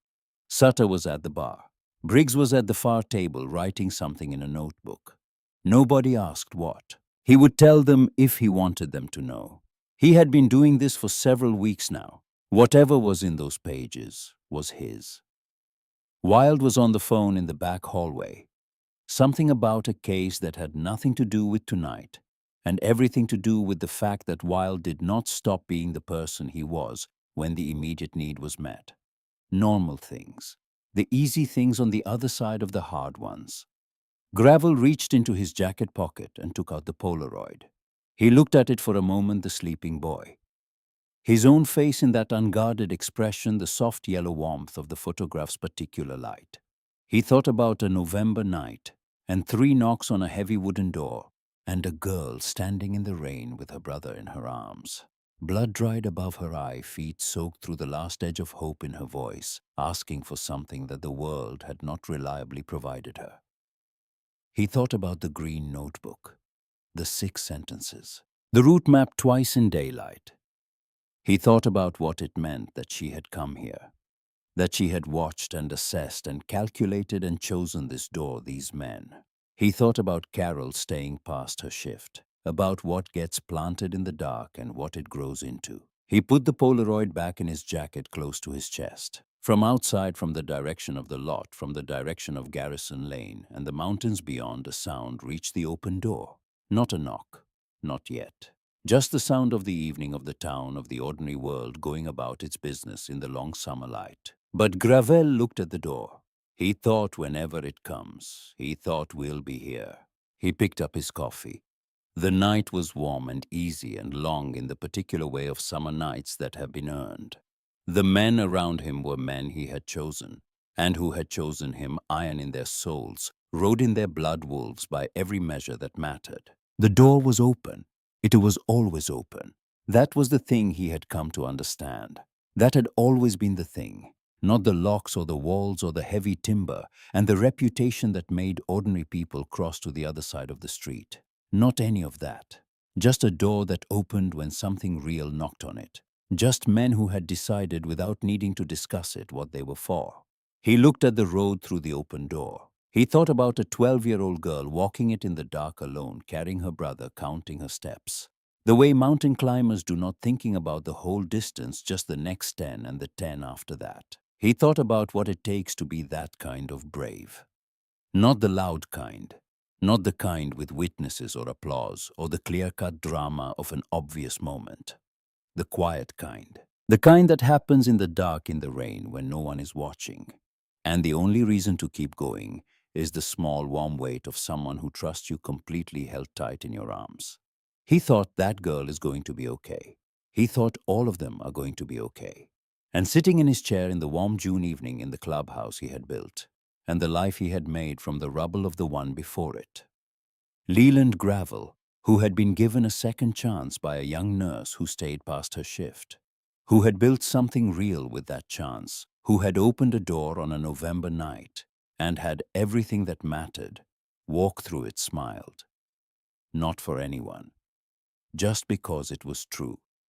Sutter was at the bar. Briggs was at the far table writing something in a notebook. Nobody asked what. He would tell them if he wanted them to know. He had been doing this for several weeks now. Whatever was in those pages was his. Wild was on the phone in the back hallway. Something about a case that had nothing to do with tonight, and everything to do with the fact that Wild did not stop being the person he was when the immediate need was met. Normal things. The easy things on the other side of the hard ones. Gravel reached into his jacket pocket and took out the Polaroid. He looked at it for a moment, the sleeping boy. His own face in that unguarded expression, the soft yellow warmth of the photograph's particular light. He thought about a November night, and 3 knocks on a heavy wooden door, and a girl standing in the rain with her brother in her arms. Blood dried above her eye, feet soaked through the last edge of hope in her voice, asking for something that the world had not reliably provided her. He thought about the green notebook, the 6 sentences, the route map twice in daylight. He thought about what it meant that she had come here, that she had watched and assessed and calculated and chosen this door, these men. He thought about Carol staying past her shift, about what gets planted in the dark and what it grows into. He put the Polaroid back in his jacket close to his chest. From outside, from the direction of the lot, from the direction of Garrison Lane and the mountains beyond, a sound reached the open door. Not a knock, not yet. Just the sound of the evening, of the town, of the ordinary world going about its business in the long summer light. But Gravel looked at the door. He thought, whenever it comes, he thought, we'll be here. He picked up his coffee. The night was warm and easy and long in the particular way of summer nights that have been earned. The men around him were men he had chosen, and who had chosen him, iron in their souls, rode in their blood wolves by every measure that mattered. The door was open. It was always open. That was the thing he had come to understand. That had always been the thing. Not the locks or the walls or the heavy timber and the reputation that made ordinary people cross to the other side of the street. Not any of that. Just a door that opened when something real knocked on it. Just men who had decided without needing to discuss it what they were for. He looked at the road through the open door. He thought about a 12-year-old girl walking it in the dark alone, carrying her brother, counting her steps. The way mountain climbers do, not thinking about the whole distance, just the next 10 and the 10 after that. He thought about what it takes to be that kind of brave. Not the loud kind. Not the kind with witnesses or applause or the clear-cut drama of an obvious moment. The quiet kind. The kind that happens in the dark, in the rain, when no one is watching. And the only reason to keep going is the small, warm weight of someone who trusts you completely, held tight in your arms. He thought that girl is going to be okay. He thought all of them are going to be okay. And sitting in his chair in the warm June evening in the clubhouse he had built, and the life he had made from the rubble of the one before it. Leland Gravel, who had been given a second chance by a young nurse who stayed past her shift, who had built something real with that chance, who had opened a door on a November night and had everything that mattered, walked through it, smiled. Not for anyone. Just because it was true.